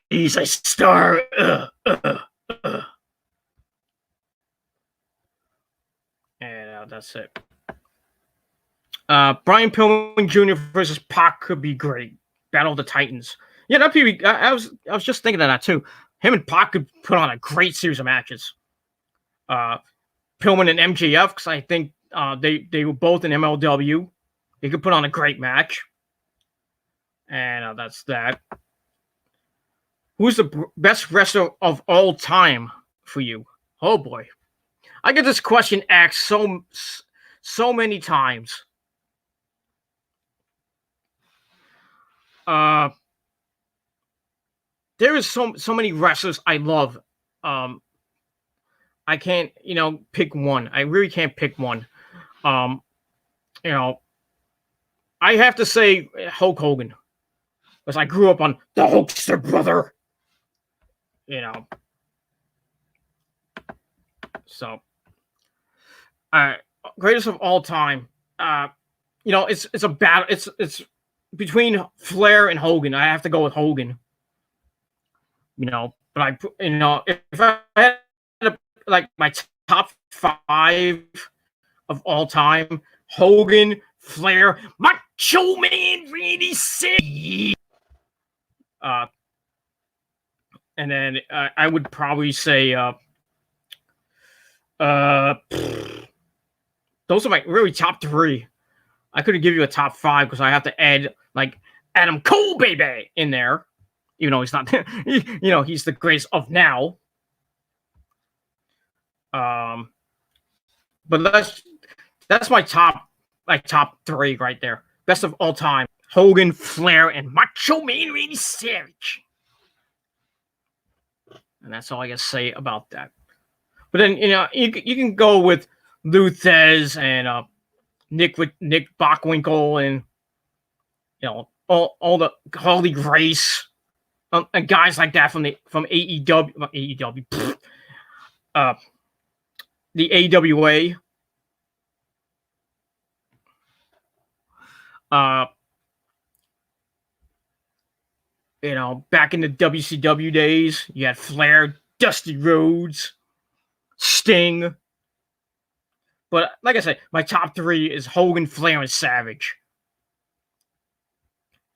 He's a star. And that's it. Brian Pillman Jr. versus Pac could be great. Battle of the Titans. Yeah, that'd be. I was just thinking of that too. Him and Pac could put on a great series of matches. Pillman and MJF, because I think they were both in MLW. They could put on a great match. And that's that. Who's the best wrestler of all time for you? Oh boy, I get this question asked so many times. There is so many wrestlers I love. I can't, pick one. I really can't pick one. I have to say Hulk Hogan, because I grew up on the Hulkster brother. So, greatest of all time. It's a battle. It's between Flair and Hogan. I have to go with Hogan. But if I had my top 5 of all time, Hogan, Flair, Macho Man Randy Savage. And then I would probably say those are my really top 3. I couldn't give you a top 5 because I have to add Adam Cole, baby, in there. Even though he's not, he's the greatest of now. But that's my top 3 right there. Best of all time: Hogan, Flair, and Macho Man Randy Savage. And that's all I gotta say about that. But then you can go with Lou Thez and Nick Bockwinkel and all the Harley Grace and guys like that from AEW, the AWA. Back in the WCW days, you had Flair, Dusty Rhodes, Sting. But like I said, my top 3 is Hogan, Flair, and Savage.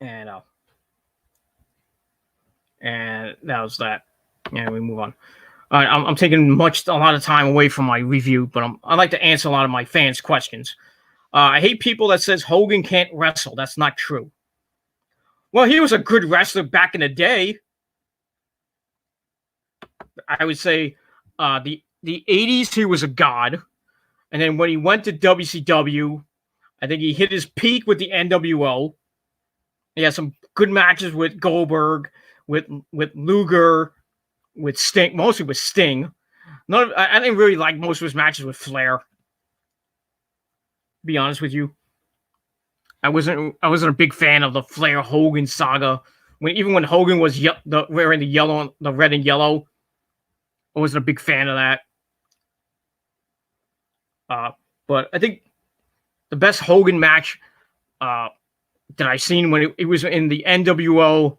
And that was that. Yeah, we move on. All right, I'm taking a lot of time away from my review, but I like to answer a lot of my fans' questions. I hate people that says Hogan can't wrestle. That's not true. Well, he was a good wrestler back in the day. I would say the 80s, he was a god. And then when he went to WCW, I think he hit his peak with the NWO. He had some good matches with Goldberg, with Luger, with Sting, mostly with Sting. I didn't really like most of his matches with Flair. To be honest with you, I wasn't a big fan of the Flair Hogan saga. Even when Hogan was wearing the red and yellow, I wasn't a big fan of that. But I think the best Hogan match that I seen when it was in the NWO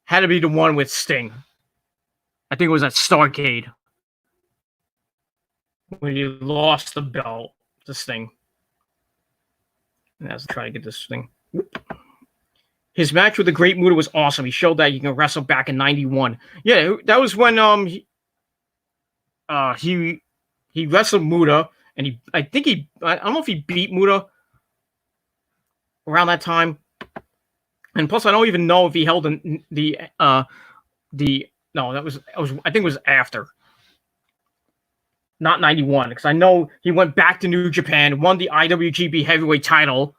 had to be the one with Sting. I think it was at Starrcade when he lost the belt to Sting. And I was trying to get this thing. His match with the Great Muta was awesome. He showed that you can wrestle back in '91. Yeah, that was when he wrestled Muta, and I don't know if he beat Muta around that time. And plus, I don't even know if he held I think it was after. not 91, because I know he went back to New Japan, won the IWGP Heavyweight title,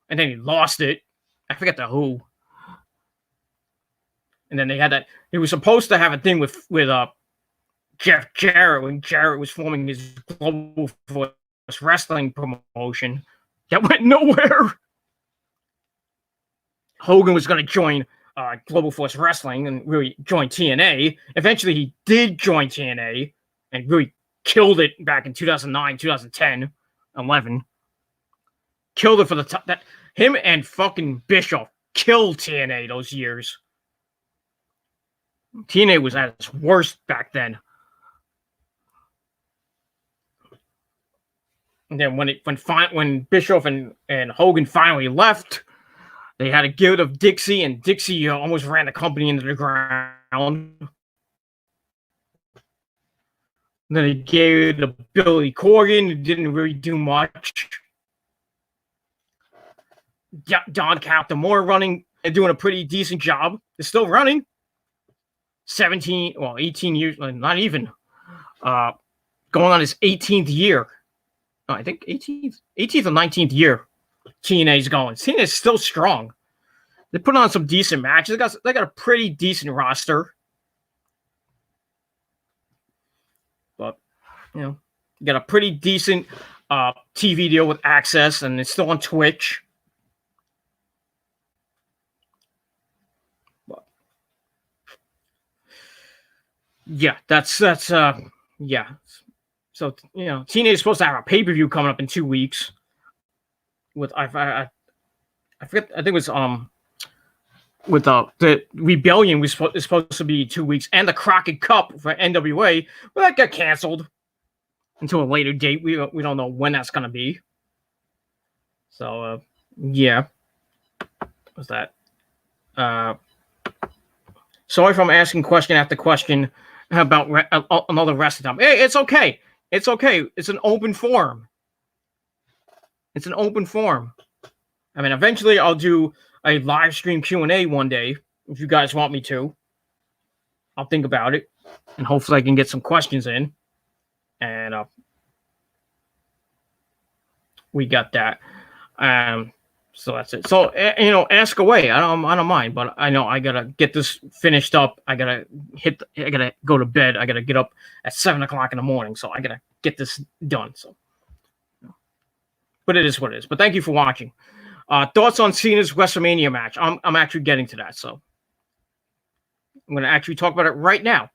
and then he lost it. I forget the who. And then they had that. He was supposed to have a thing with Jeff Jarrett when Jarrett was forming his Global Force Wrestling promotion. That went nowhere. Hogan was going to join Global Force Wrestling and really join TNA. Eventually, he did join TNA and really killed it back in 2009, 2010, 11. Killed it for the top. That him and fucking Bischoff killed TNA those years. TNA was at its worst back then. And then when Bischoff and Hogan finally left, they had a guild of Dixie, and Dixie almost ran the company into the ground. And then they gave it to Billy Corgan, who didn't really do much. Don Captamore running and doing a pretty decent job. They're still running. 18 years, not even. Going on his 18th year. No, I think 18th or 19th year. TNA's going. TNA's still strong. They put on some decent matches. They got a pretty decent roster. But, you got a pretty decent TV deal with Access, and it's still on Twitch. But, yeah, that's yeah. So, TNA is supposed to have a pay-per-view coming up in 2 weeks. With I forget. I think it was with the Rebellion was supposed to be 2 weeks, and the Crockett Cup for NWA. Well, that got canceled until a later date. We don't know when that's gonna be. So yeah, what's that? Sorry if I'm asking question after question about another wrestling time. Hey, it's okay. It's okay. It's an open forum. It's an open forum. I mean, eventually I'll do a live stream Q&A one day if you guys want me to. I'll think about it, and hopefully I can get some questions in. And we got that. So that's it. So ask away. I don't mind, but I know I gotta get this finished up. I gotta go to bed. I gotta get up at 7:00 in the morning. So I gotta get this done. So, but it is what it is. But thank you for watching. Thoughts on Cena's WrestleMania match? I'm actually getting to that. So I'm gonna actually talk about it right now.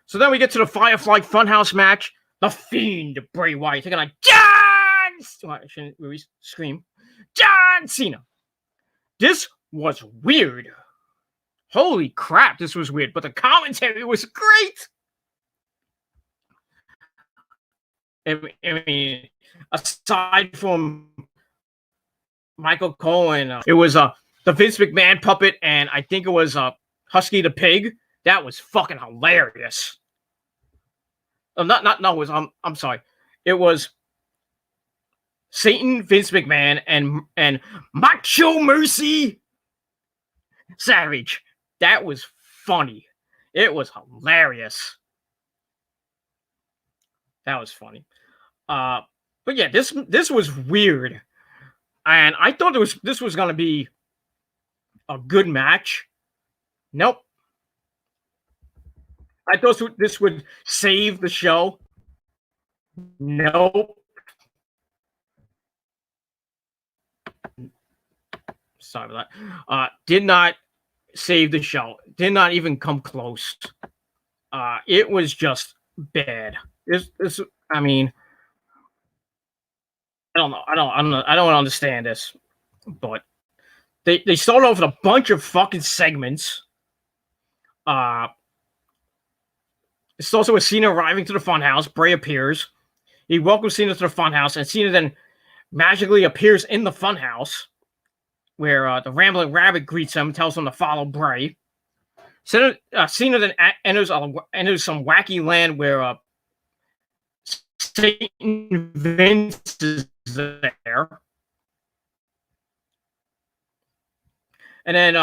So then we get to the Firefly Funhouse match. The Fiend, Bray Wyatt, taking on John. Shouldn't we scream? John Cena. This was weird. Holy crap, this was weird. But the commentary was great. I mean, aside from Michael Cohen, it was the Vince McMahon puppet, and I think it was Husky the Pig. That was fucking hilarious. I'm sorry. It was Satan, Vince McMahon, and Macho Mercy Savage. That was funny. It was hilarious. That was funny. But yeah, this was weird, and I thought this was gonna be a good match. Nope. I thought this would save the show. Nope. Sorry about that. Did not save the show. Did not even come close. It was just bad. I mean, I don't know. I don't understand this. But they started off with a bunch of fucking segments. It's also with Cena arriving to the Funhouse. Bray appears. He welcomes Cena to the Funhouse, and Cena then magically appears in the Funhouse, where the Rambling Rabbit greets him, tells him to follow Bray. Cena then enters some wacky land where Satan Vince is there. And then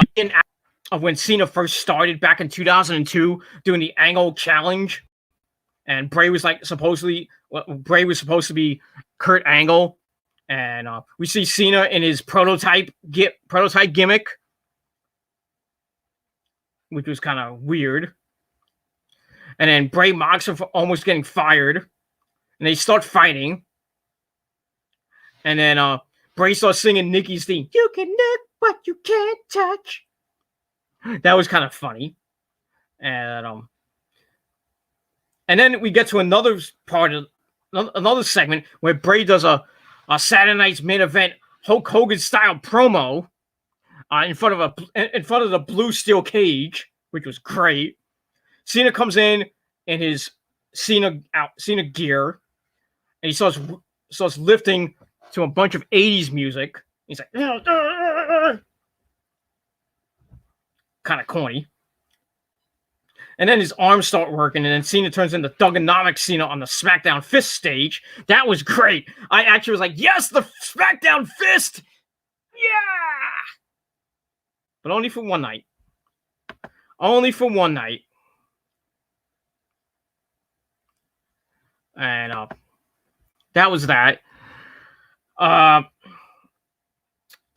of when Cena first started back in 2002 doing the Angle Challenge, and Bray was like Bray was supposed to be Kurt Angle, and we see Cena in his prototype gimmick, which was kind of weird. And then Bray mocks him for almost getting fired, and they start fighting. And then Bray starts singing Nikki's theme. You can look, but you can't touch. That was kind of funny. And then we get to another segment where Bray does a Saturday Night's Main Event Hulk Hogan style promo in front of the blue steel cage, which was great. Cena comes in his Cena gear, and he starts lifting to a bunch of 80s music. He's like, kind of corny. And then his arms start working, and then Cena turns into Thuganomics Cena on the SmackDown Fist stage. That was great. I actually was like, yes, the SmackDown Fist! Yeah! But only for one night. Only for one night. And that was that.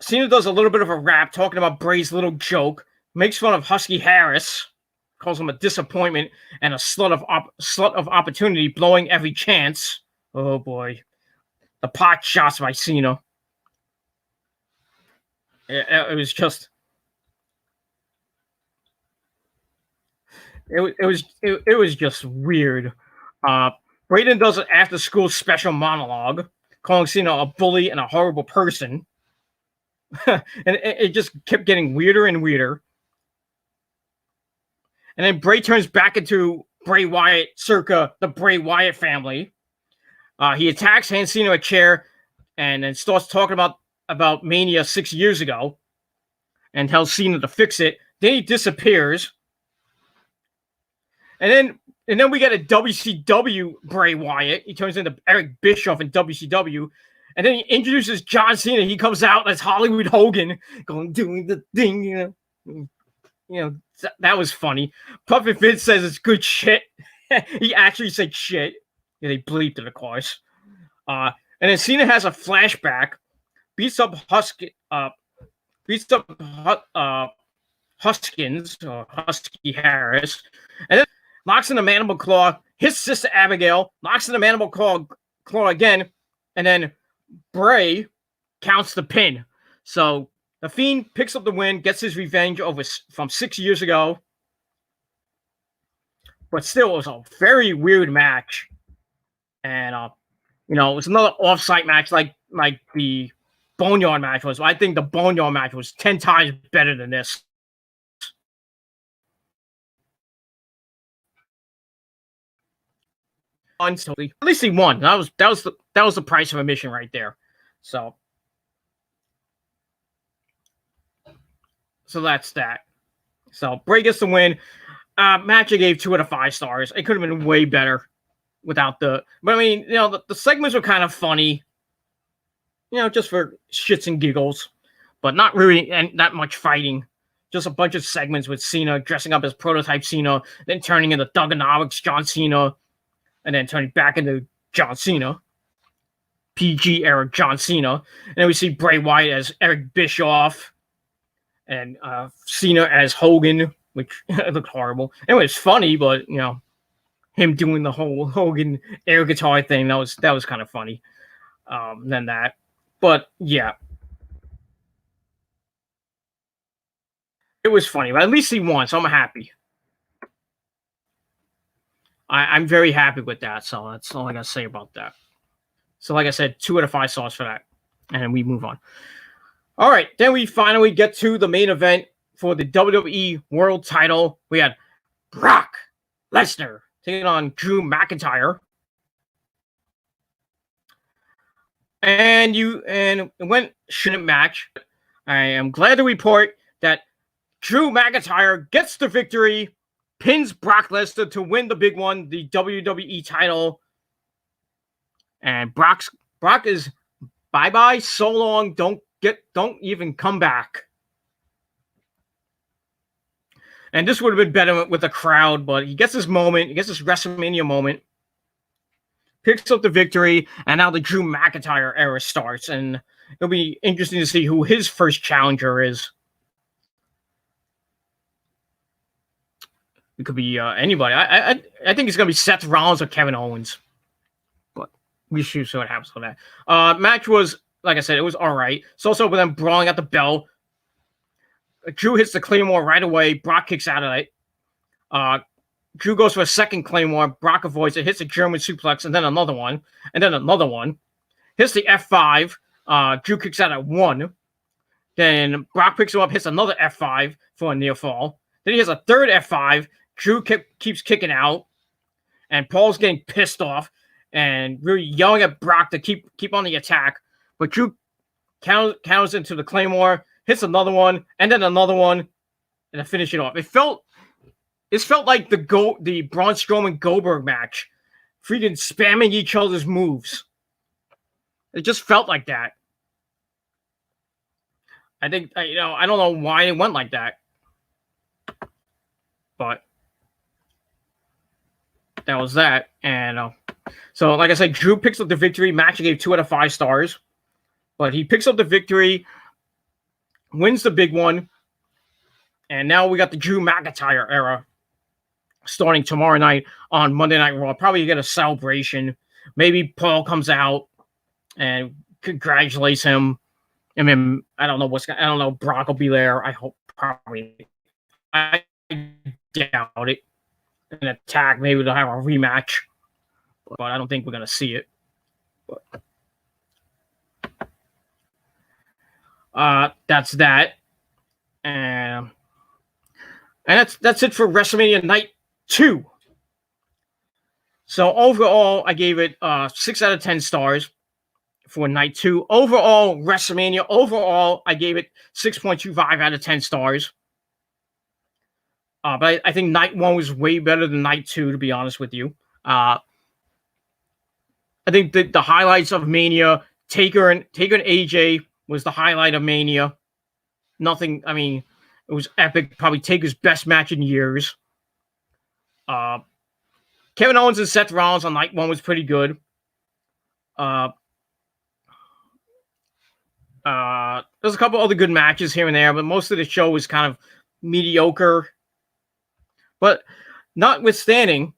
Cena does a little bit of a rap talking about Bray's little joke, makes fun of Husky Harris, calls him a disappointment and a slut of opportunity, blowing every chance. Oh boy, the pot shots by Cena. It was just. It was just weird. Braden does an after-school special monologue, calling Cena a bully and a horrible person. And it just kept getting weirder and weirder. And then Bray turns back into Bray Wyatt, circa the Bray Wyatt family. He attacks, hands Cena a chair, and then starts talking about Mania 6 years ago, and tells Cena to fix it. Then he disappears. And then we get a WCW Bray Wyatt. He turns into Eric Bischoff in WCW. And then he introduces John Cena. He comes out as Hollywood Hogan, doing the thing, you know, that was funny. Puppet Vince says it's good shit. He actually said shit. Yeah, they bleeped it, of course. And then Cena has a flashback, beats up Huskins or Husky Harris, and then locks in the mandible claw, hits Sister Abigail, locks in the mandible claw again, and then Bray counts the pin. So the Fiend picks up the win, gets his revenge from 6 years ago. But still, it was a very weird match. And, it was another off-site match like the Boneyard match was. I think the Boneyard match was 10 times better than this. At least he won. That was the price of admission right there. So that's that. So Bray gets the win. Match I gave 2 out of 5 stars. It could have been way better without but I mean, the segments were kind of funny, just for shits and giggles, but not really that much fighting. Just a bunch of segments with Cena dressing up as prototype Cena, then turning into Thuganomics John Cena, and then turning back into John Cena, PG era John Cena. And then we see Bray Wyatt as Eric Bischoff, and Cena as Hogan, which looked horrible. Anyway, it's funny, but him doing the whole Hogan air guitar thing, that was kind of funny. Than that, but yeah, it was funny. But at least he won, so I'm happy. I'm very happy with that. So that's all I gotta say about that. So like I said, 2 out of 5 stars for that, and we move on. All right, then we finally get to the main event for the WWE World Title. We had Brock Lesnar taking on Drew McIntyre, and it went shouldn't match. I am glad to report that Drew McIntyre gets the victory, pins Brock Lesnar to win the big one, the WWE title, and Brock is bye-bye, so long, don't even come back. And this would have been better with the crowd, but he gets his moment. He gets his WrestleMania moment picks up the victory, and now the Drew McIntyre era starts, and it'll be interesting to see who his first challenger is. It could be anybody. I think it's gonna be Seth Rollins or Kevin Owens, but we should see what happens with that. Match was, like I said, it was all right. So with them brawling at the bell. Drew hits the Claymore right away. Brock kicks out of it. Drew goes for a second Claymore. Brock avoids it, hits a German suplex, and then another one, and then another one. Hits the F5. Drew kicks out at 1. Then Brock picks him up, hits another F5 for a near fall. Then he has a third F5. Drew keeps kicking out, and Paul's getting pissed off and really yelling at Brock to keep on the attack. But Drew counters into the Claymore, hits another one, and then another one, and to finish it off. It felt like the Braun Strowman Goldberg match, freaking spamming each other's moves. It just felt like that. I think I don't know why it went like that, but that was that. And so, like I said, Drew picks up the victory. Match gave 2 out of 5 stars, but he picks up the victory, wins the big one, and now we got the Drew McIntyre era starting tomorrow night on Monday Night Raw. Probably get a celebration. Maybe Paul comes out and congratulates him. I mean, I don't know. Brock will be there. I hope probably. I doubt it. An attack. Maybe they'll have a rematch, but I don't think we're gonna see it. But that's that, and that's it for WrestleMania Night 2. So overall, I gave it 6 out of 10 stars for Night 2. Overall, WrestleMania. Overall, I gave it 6.25 out of 10 stars. But I think Night 1 was way better than Night 2, to be honest with you. I think the highlights of Mania, Taker and AJ was the highlight of Mania. Nothing, I mean, it was epic. Probably Taker's best match in years. Kevin Owens and Seth Rollins on Night 1 was pretty good. There's a couple other good matches here and there, but most of the show was kind of mediocre. But notwithstanding,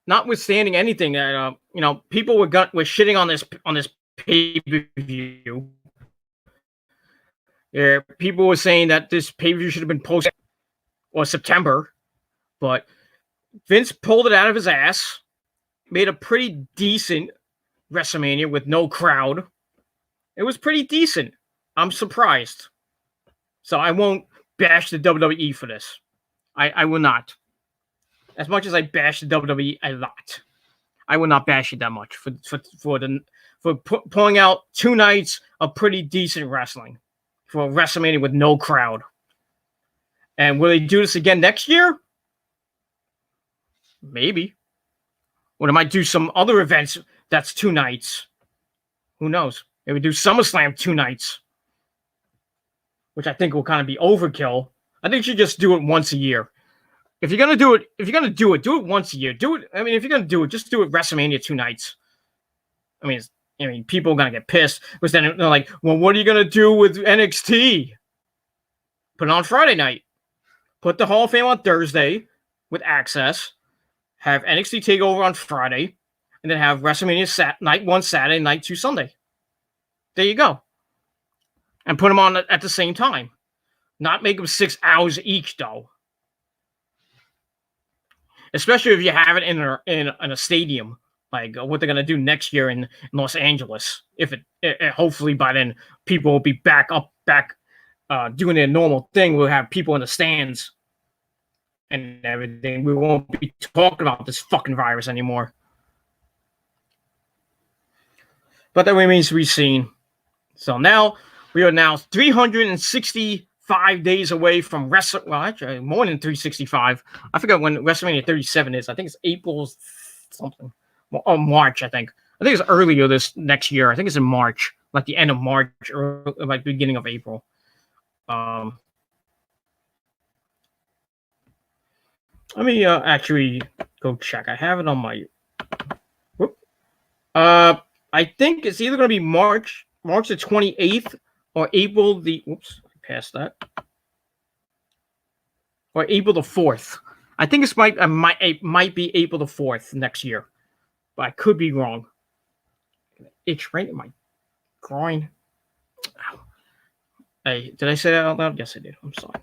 anything that people were shitting on this pay-per-view. Yeah, people were saying that this pay-per-view should have been posted or September, but Vince pulled it out of his ass, made a pretty decent WrestleMania with no crowd. It was pretty decent. I'm surprised. So I won't bash the WWE for this. I will not. As much as I bash the WWE a lot, I will not bash it that much for pulling out 2 nights of pretty decent wrestling for WrestleMania with no crowd. And will they do this again next year? Maybe. Or they might do some other events that's 2 nights. Who knows? They would do SummerSlam 2 nights, which I think will kind of be overkill. I think you should just do it once a year. If you're gonna do it, do it once a year. Do it. I mean, if you're gonna do it, just do it WrestleMania 2 nights. I mean, people are gonna get pissed because then they're like, "Well, what are you gonna do with NXT? Put it on Friday night. Put the Hall of Fame on Thursday with Access. Have NXT Takeover on Friday, and then have WrestleMania Night 1 Saturday, Night 2 Sunday. There you go. And put them on at the same time. Not make them 6 hours each, though. Especially if you have it in a stadium, like what they're gonna do next year in Los Angeles. If it hopefully by then people will be back doing their normal thing. We'll have people in the stands and everything. We won't be talking about this fucking virus anymore. But that remains to be seen. So now we are now 365 days away from Well, actually, more than 365. I forgot when WrestleMania 37 is. I think it's April something. Or March, I think. I think it's earlier this next year. I think it's in March, like the end of March or like the beginning of April. Let me actually go check. I have it on my. Whoop. I think it's either going to be March the 28th or April the. Whoops, I passed that. Or April the 4th. I think it might be April the 4th next year, but I could be wrong. Itch right in my groin. Ow. Hey, did I say that out loud? Yes, I did. I'm sorry.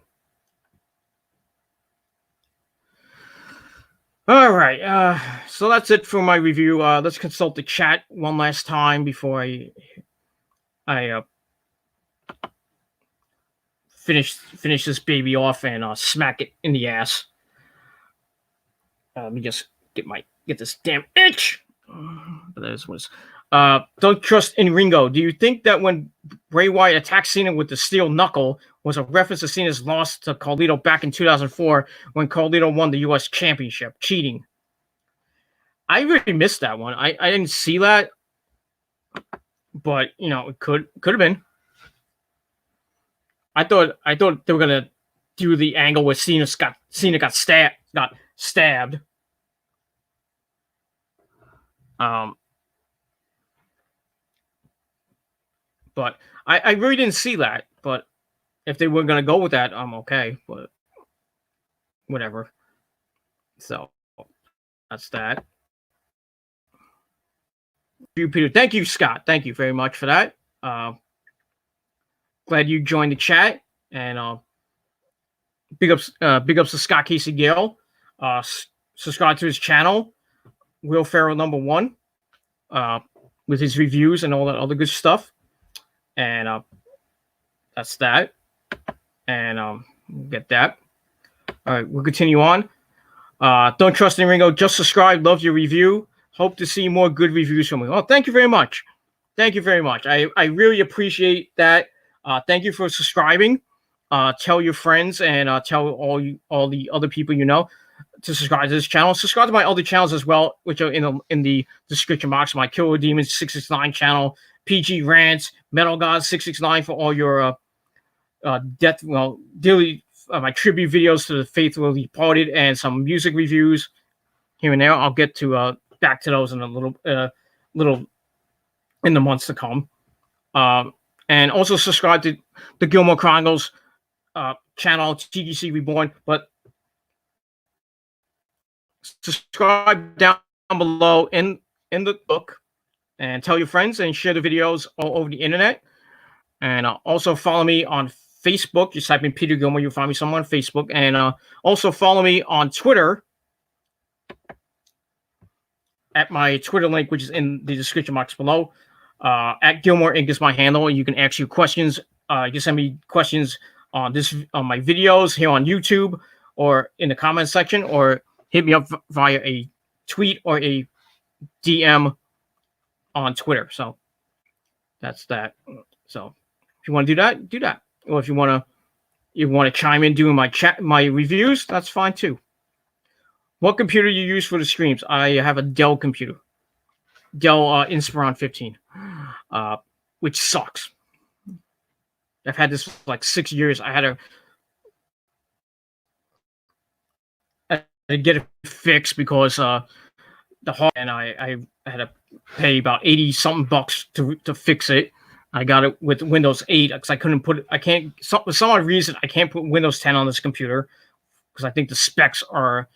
All right. So that's it for my review. Let's consult the chat one last time before I finish this baby off and smack it in the ass. Let me just get this damn itch. But this was. Don't trust in Ringo. Do you think that when Bray Wyatt attacked Cena with the steel knuckle was a reference to Cena's loss to Carlito back in 2004 when Carlito won the U.S. Championship? Cheating. I really missed that one. I didn't see that, but it could have been. I thought they were gonna do the angle where Cena got stabbed. But I really didn't see that. But if they were gonna go with that, I'm okay. But whatever. So that's that. Peter, thank you, Scott. Thank you very much for that. Glad you joined the chat, and big ups to Scott Casey Gale. Subscribe to his channel, Will Ferrell #1, with his reviews and all that other good stuff. And that's that. And get that. All right, we'll continue on. Don't trust in Ringo. Just subscribe. Love your review. Hope to see more good reviews from you. Oh, thank you very much. Thank you very much. I really appreciate that. Thank you for subscribing. Tell your friends and tell all the other people you know to subscribe to this channel. Subscribe to my other channels as well, which are in the description box. My Killer Demons 669 channel, PG Rants, Metal Gods 669 for all your daily my tribute videos to the faithfully departed and some music reviews here and there. I'll get to back to those in a little in the months to come. And also subscribe to the Gilmore Chronicles channel, TGC Reborn. But subscribe down below in the book, and tell your friends and share the videos all over the internet. And also follow me on Facebook. Just type in Peter Gilmore, you'll find me somewhere on Facebook. And also follow me on Twitter at my Twitter link, which is in the description box below. At Gilmore Inc. is my handle. You can ask you questions. You can send me questions on my videos here on YouTube or in the comment section, or hit me up via a tweet or a DM on Twitter. So that's that. So if you want to do that, do that. Or if you want to chime in doing my reviews, that's fine too. What computer you use for the streams? I have a Dell computer. Dell Inspiron 15, which sucks. I've had this for like 6 years. I had to get it fixed because the hard, and I had to pay about 80 something bucks to fix it. I got it with Windows 8 because I couldn't put it. For some odd reason I can't put Windows 10 on this computer because I think the specs are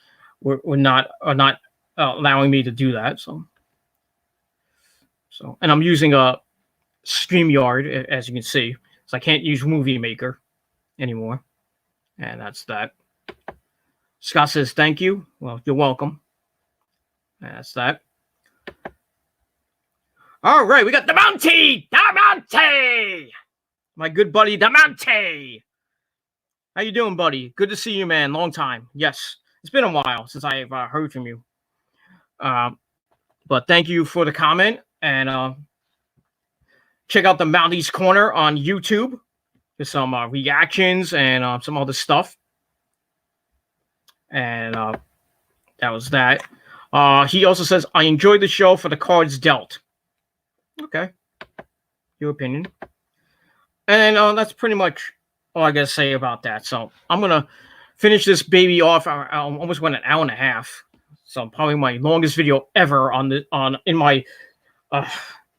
not allowing me to do that. So and I'm using a StreamYard, as you can see, so I can't use Movie Maker anymore. And that's that. Scott says thank you. Well, you're welcome. And that's that. All right, we got the Mountie, my good buddy, the Mountie. How you doing, buddy? Good to see you, man. Long time. Yes, it's been a while since I've heard from you. But thank you for the comment, and check out the Mountie's Corner on YouTube. There's some reactions and some other stuff. And that was that. He also says, I enjoyed the show for the cards dealt. Okay. Your opinion. And that's pretty much all I got to say about that. So I'm going to finish this baby off. I almost went an hour and a half. So probably my longest video ever in my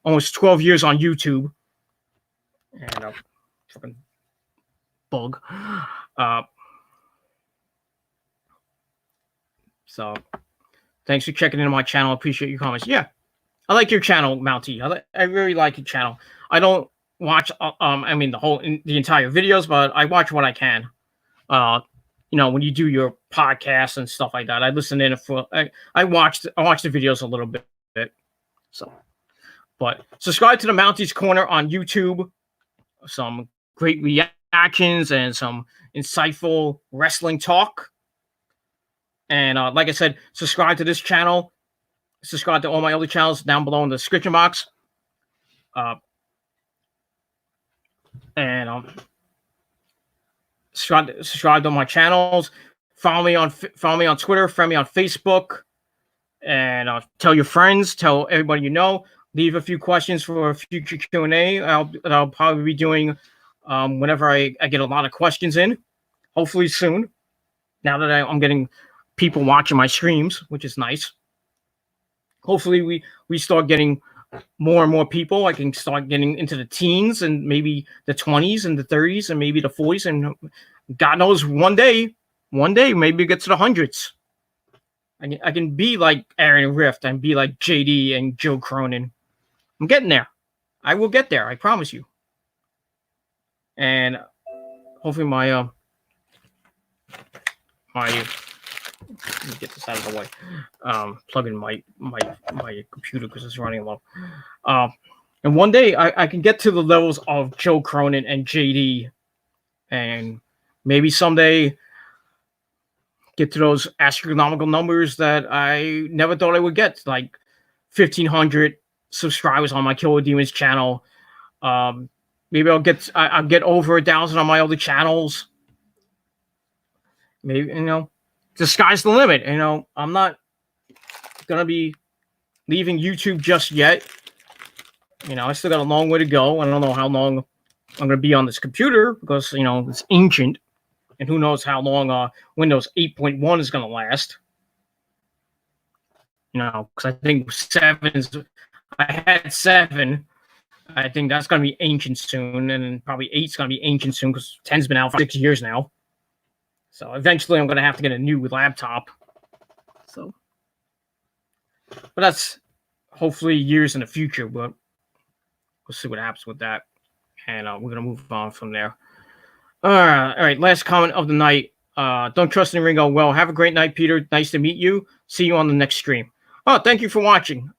almost 12 years on YouTube. And fucking bug. So thanks for checking into my channel. I appreciate your comments. Yeah, I like your channel, Mountie. I really like your channel. I don't watch I mean the entire videos, but I watch what I can. You know, when you do your podcasts and stuff like that, I listen in for I watch the videos a little bit. So, but subscribe to the Mountie's Corner on YouTube. Some great reactions and some insightful wrestling talk. And like I said, subscribe to this channel. Subscribe to all my other channels down below in the description box. And subscribe to my channels. Follow me on Twitter. Friend me on Facebook. And tell your friends. Tell everybody you know. Leave a few questions for a future Q&A. I'll probably be doing whenever I get a lot of questions in. Hopefully soon. Now that I'm getting people watching my streams, which is nice. Hopefully we start getting more and more people. I can start getting into the teens and maybe the 20s and the 30s and maybe the 40s. And God knows one day, maybe it gets to the hundreds. I can be like Aaron Rift and be like JD and Joe Cronin. I'm getting there. I will get there. I promise you. And hopefully my let me get this out of the way. Plug in my computer because it's running low. And one day I can get to the levels of Joe Cronin and JD, and maybe someday get to those astronomical numbers that I never thought I would get, like 1,500 subscribers on my Killer Demons channel. Maybe I'll get over 1,000 on my other channels. Maybe, you know, the sky's the limit. You know, I'm not gonna be leaving YouTube just yet. You know, I still got a long way to go. I don't know how long I'm gonna be on this computer because, you know, it's ancient, and who knows how long Windows 8.1 is gonna last. You know, because I think I had 7. I think that's gonna be ancient soon, and probably 8's gonna be ancient soon because 10's been out for 6 years now. So eventually I'm going to have to get a new laptop. So, but that's hopefully years in the future, but we'll see what happens with that. And we're going to move on from there. All right. Last comment of the night. Don't trust in Ringo. Well, have a great night, Peter. Nice to meet you. See you on the next stream. Oh, thank you for watching.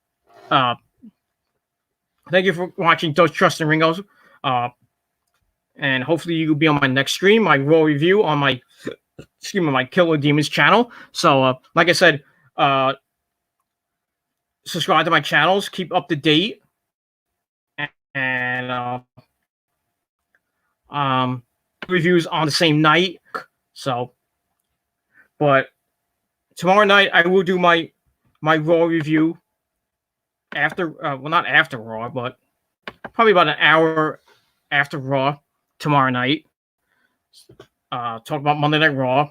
Thank you for watching Don't Trust in Ringo. And hopefully you'll be on my next stream, my Raw review on my my Killer Demons channel. So like I said, subscribe to my channels, keep up to date, and reviews on the same night. So, but tomorrow night I will do my Raw review after well, not after Raw, but probably about an hour after Raw tomorrow night. Talk about Monday Night Raw,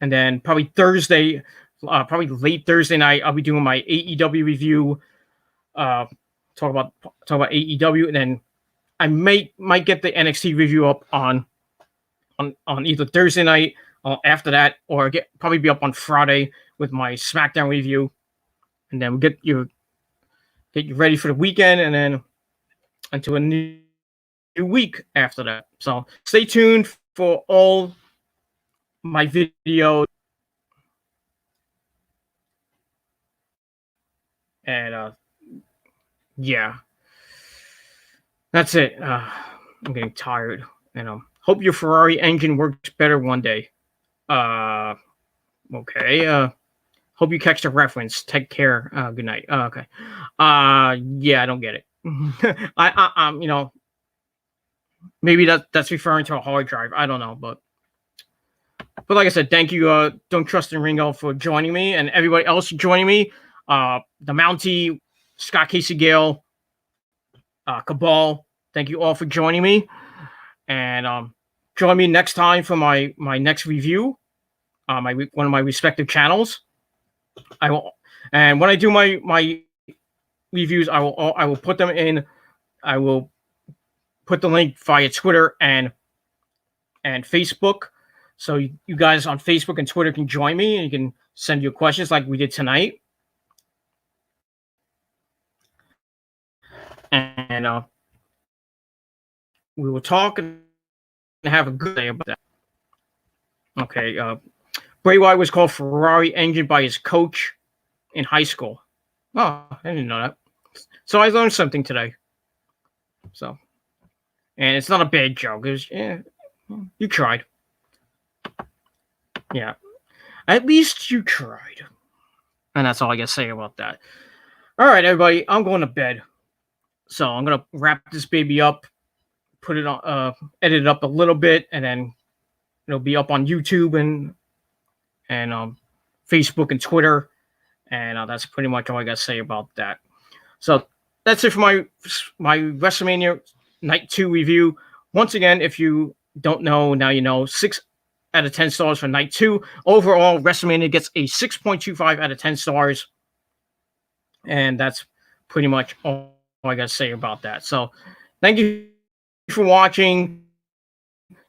and then probably Thursday, probably late Thursday night, I'll be doing my AEW review. Talk about AEW, and then I might get the NXT review up on either Thursday night or after that, or probably be up on Friday with my SmackDown review, and then we'll get you ready for the weekend, and then until a new week after that. So stay tuned for all my videos, and yeah, that's it. I'm getting tired, and hope your Ferrari engine works better one day. Okay. Hope you catch the reference. Take care. Good night. Okay. Yeah, I don't get it. You know, maybe that's referring to a hard drive. I don't know, but like I said, thank you, Don't Trust in Ringo, for joining me, and everybody else joining me. The Mountie, Scott Casey Gale, Cabal. Thank you all for joining me, and join me next time for my next review. one of my respective channels. I will, and when I do my reviews, I will put them in. I will put the link via Twitter and Facebook. So you guys on Facebook and Twitter can join me, and you can send your questions like we did tonight. And we will talk and have a good day about that. Okay. Bray Wyatt was called Ferrari engine by his coach in high school. Oh, I didn't know that. So I learned something today. So, and it's not a bad joke. It was, yeah, you tried. Yeah. At least you tried. And that's all I got to say about that. All right, everybody. I'm going to bed. So I'm going to wrap this baby up, put it on, edit it up a little bit, and then it'll be up on YouTube and Facebook and Twitter. And that's pretty much all I got to say about that. So that's it for my WrestleMania Night 2 review. Once again, if you don't know, now you know, 6 out of 10 stars for Night 2. Overall, WrestleMania gets a 6.25 out of 10 stars. And that's pretty much all I got to say about that. So thank you for watching.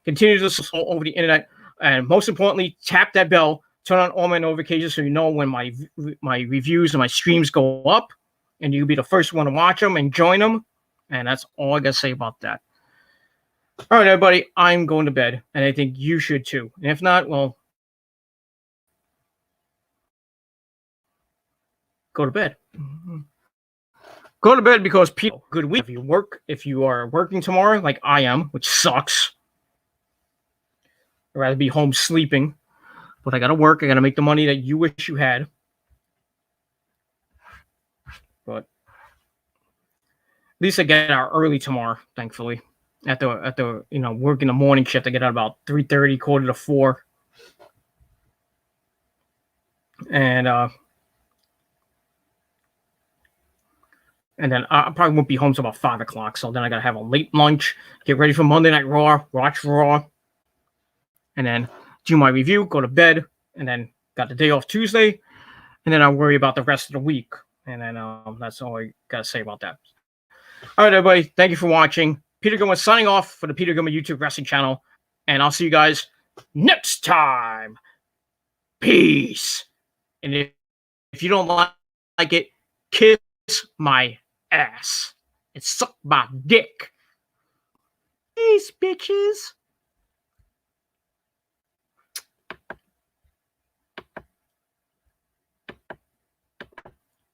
Continue to support over the internet. And most importantly, tap that bell. Turn on all my notifications so you know when my reviews and my streams go up. And you'll be the first one to watch them and join them. And that's all I got to say about that. All right, everybody, I'm going to bed. And I think you should too. And if not, well, go to bed. Go to bed because people, good week. If you are working tomorrow, like I am, which sucks. I'd rather be home sleeping. But I got to work. I got to make the money that you wish you had. But at least I get out early tomorrow, thankfully. At the working the morning shift, I get out about 3:30, 3:45. And then I probably won't be home till about 5 o'clock. So then I gotta have a late lunch, get ready for Monday Night Raw, watch Raw, and then do my review, go to bed, and then got the day off Tuesday, and then I'll worry about the rest of the week. And then that's all I gotta say about that. All right, everybody, thank you for watching. Peter Gilman signing off for the Peter Gilman YouTube wrestling channel, and I'll see you guys next time. Peace. And if you don't like it, kiss my ass and suck my dick. Peace, bitches.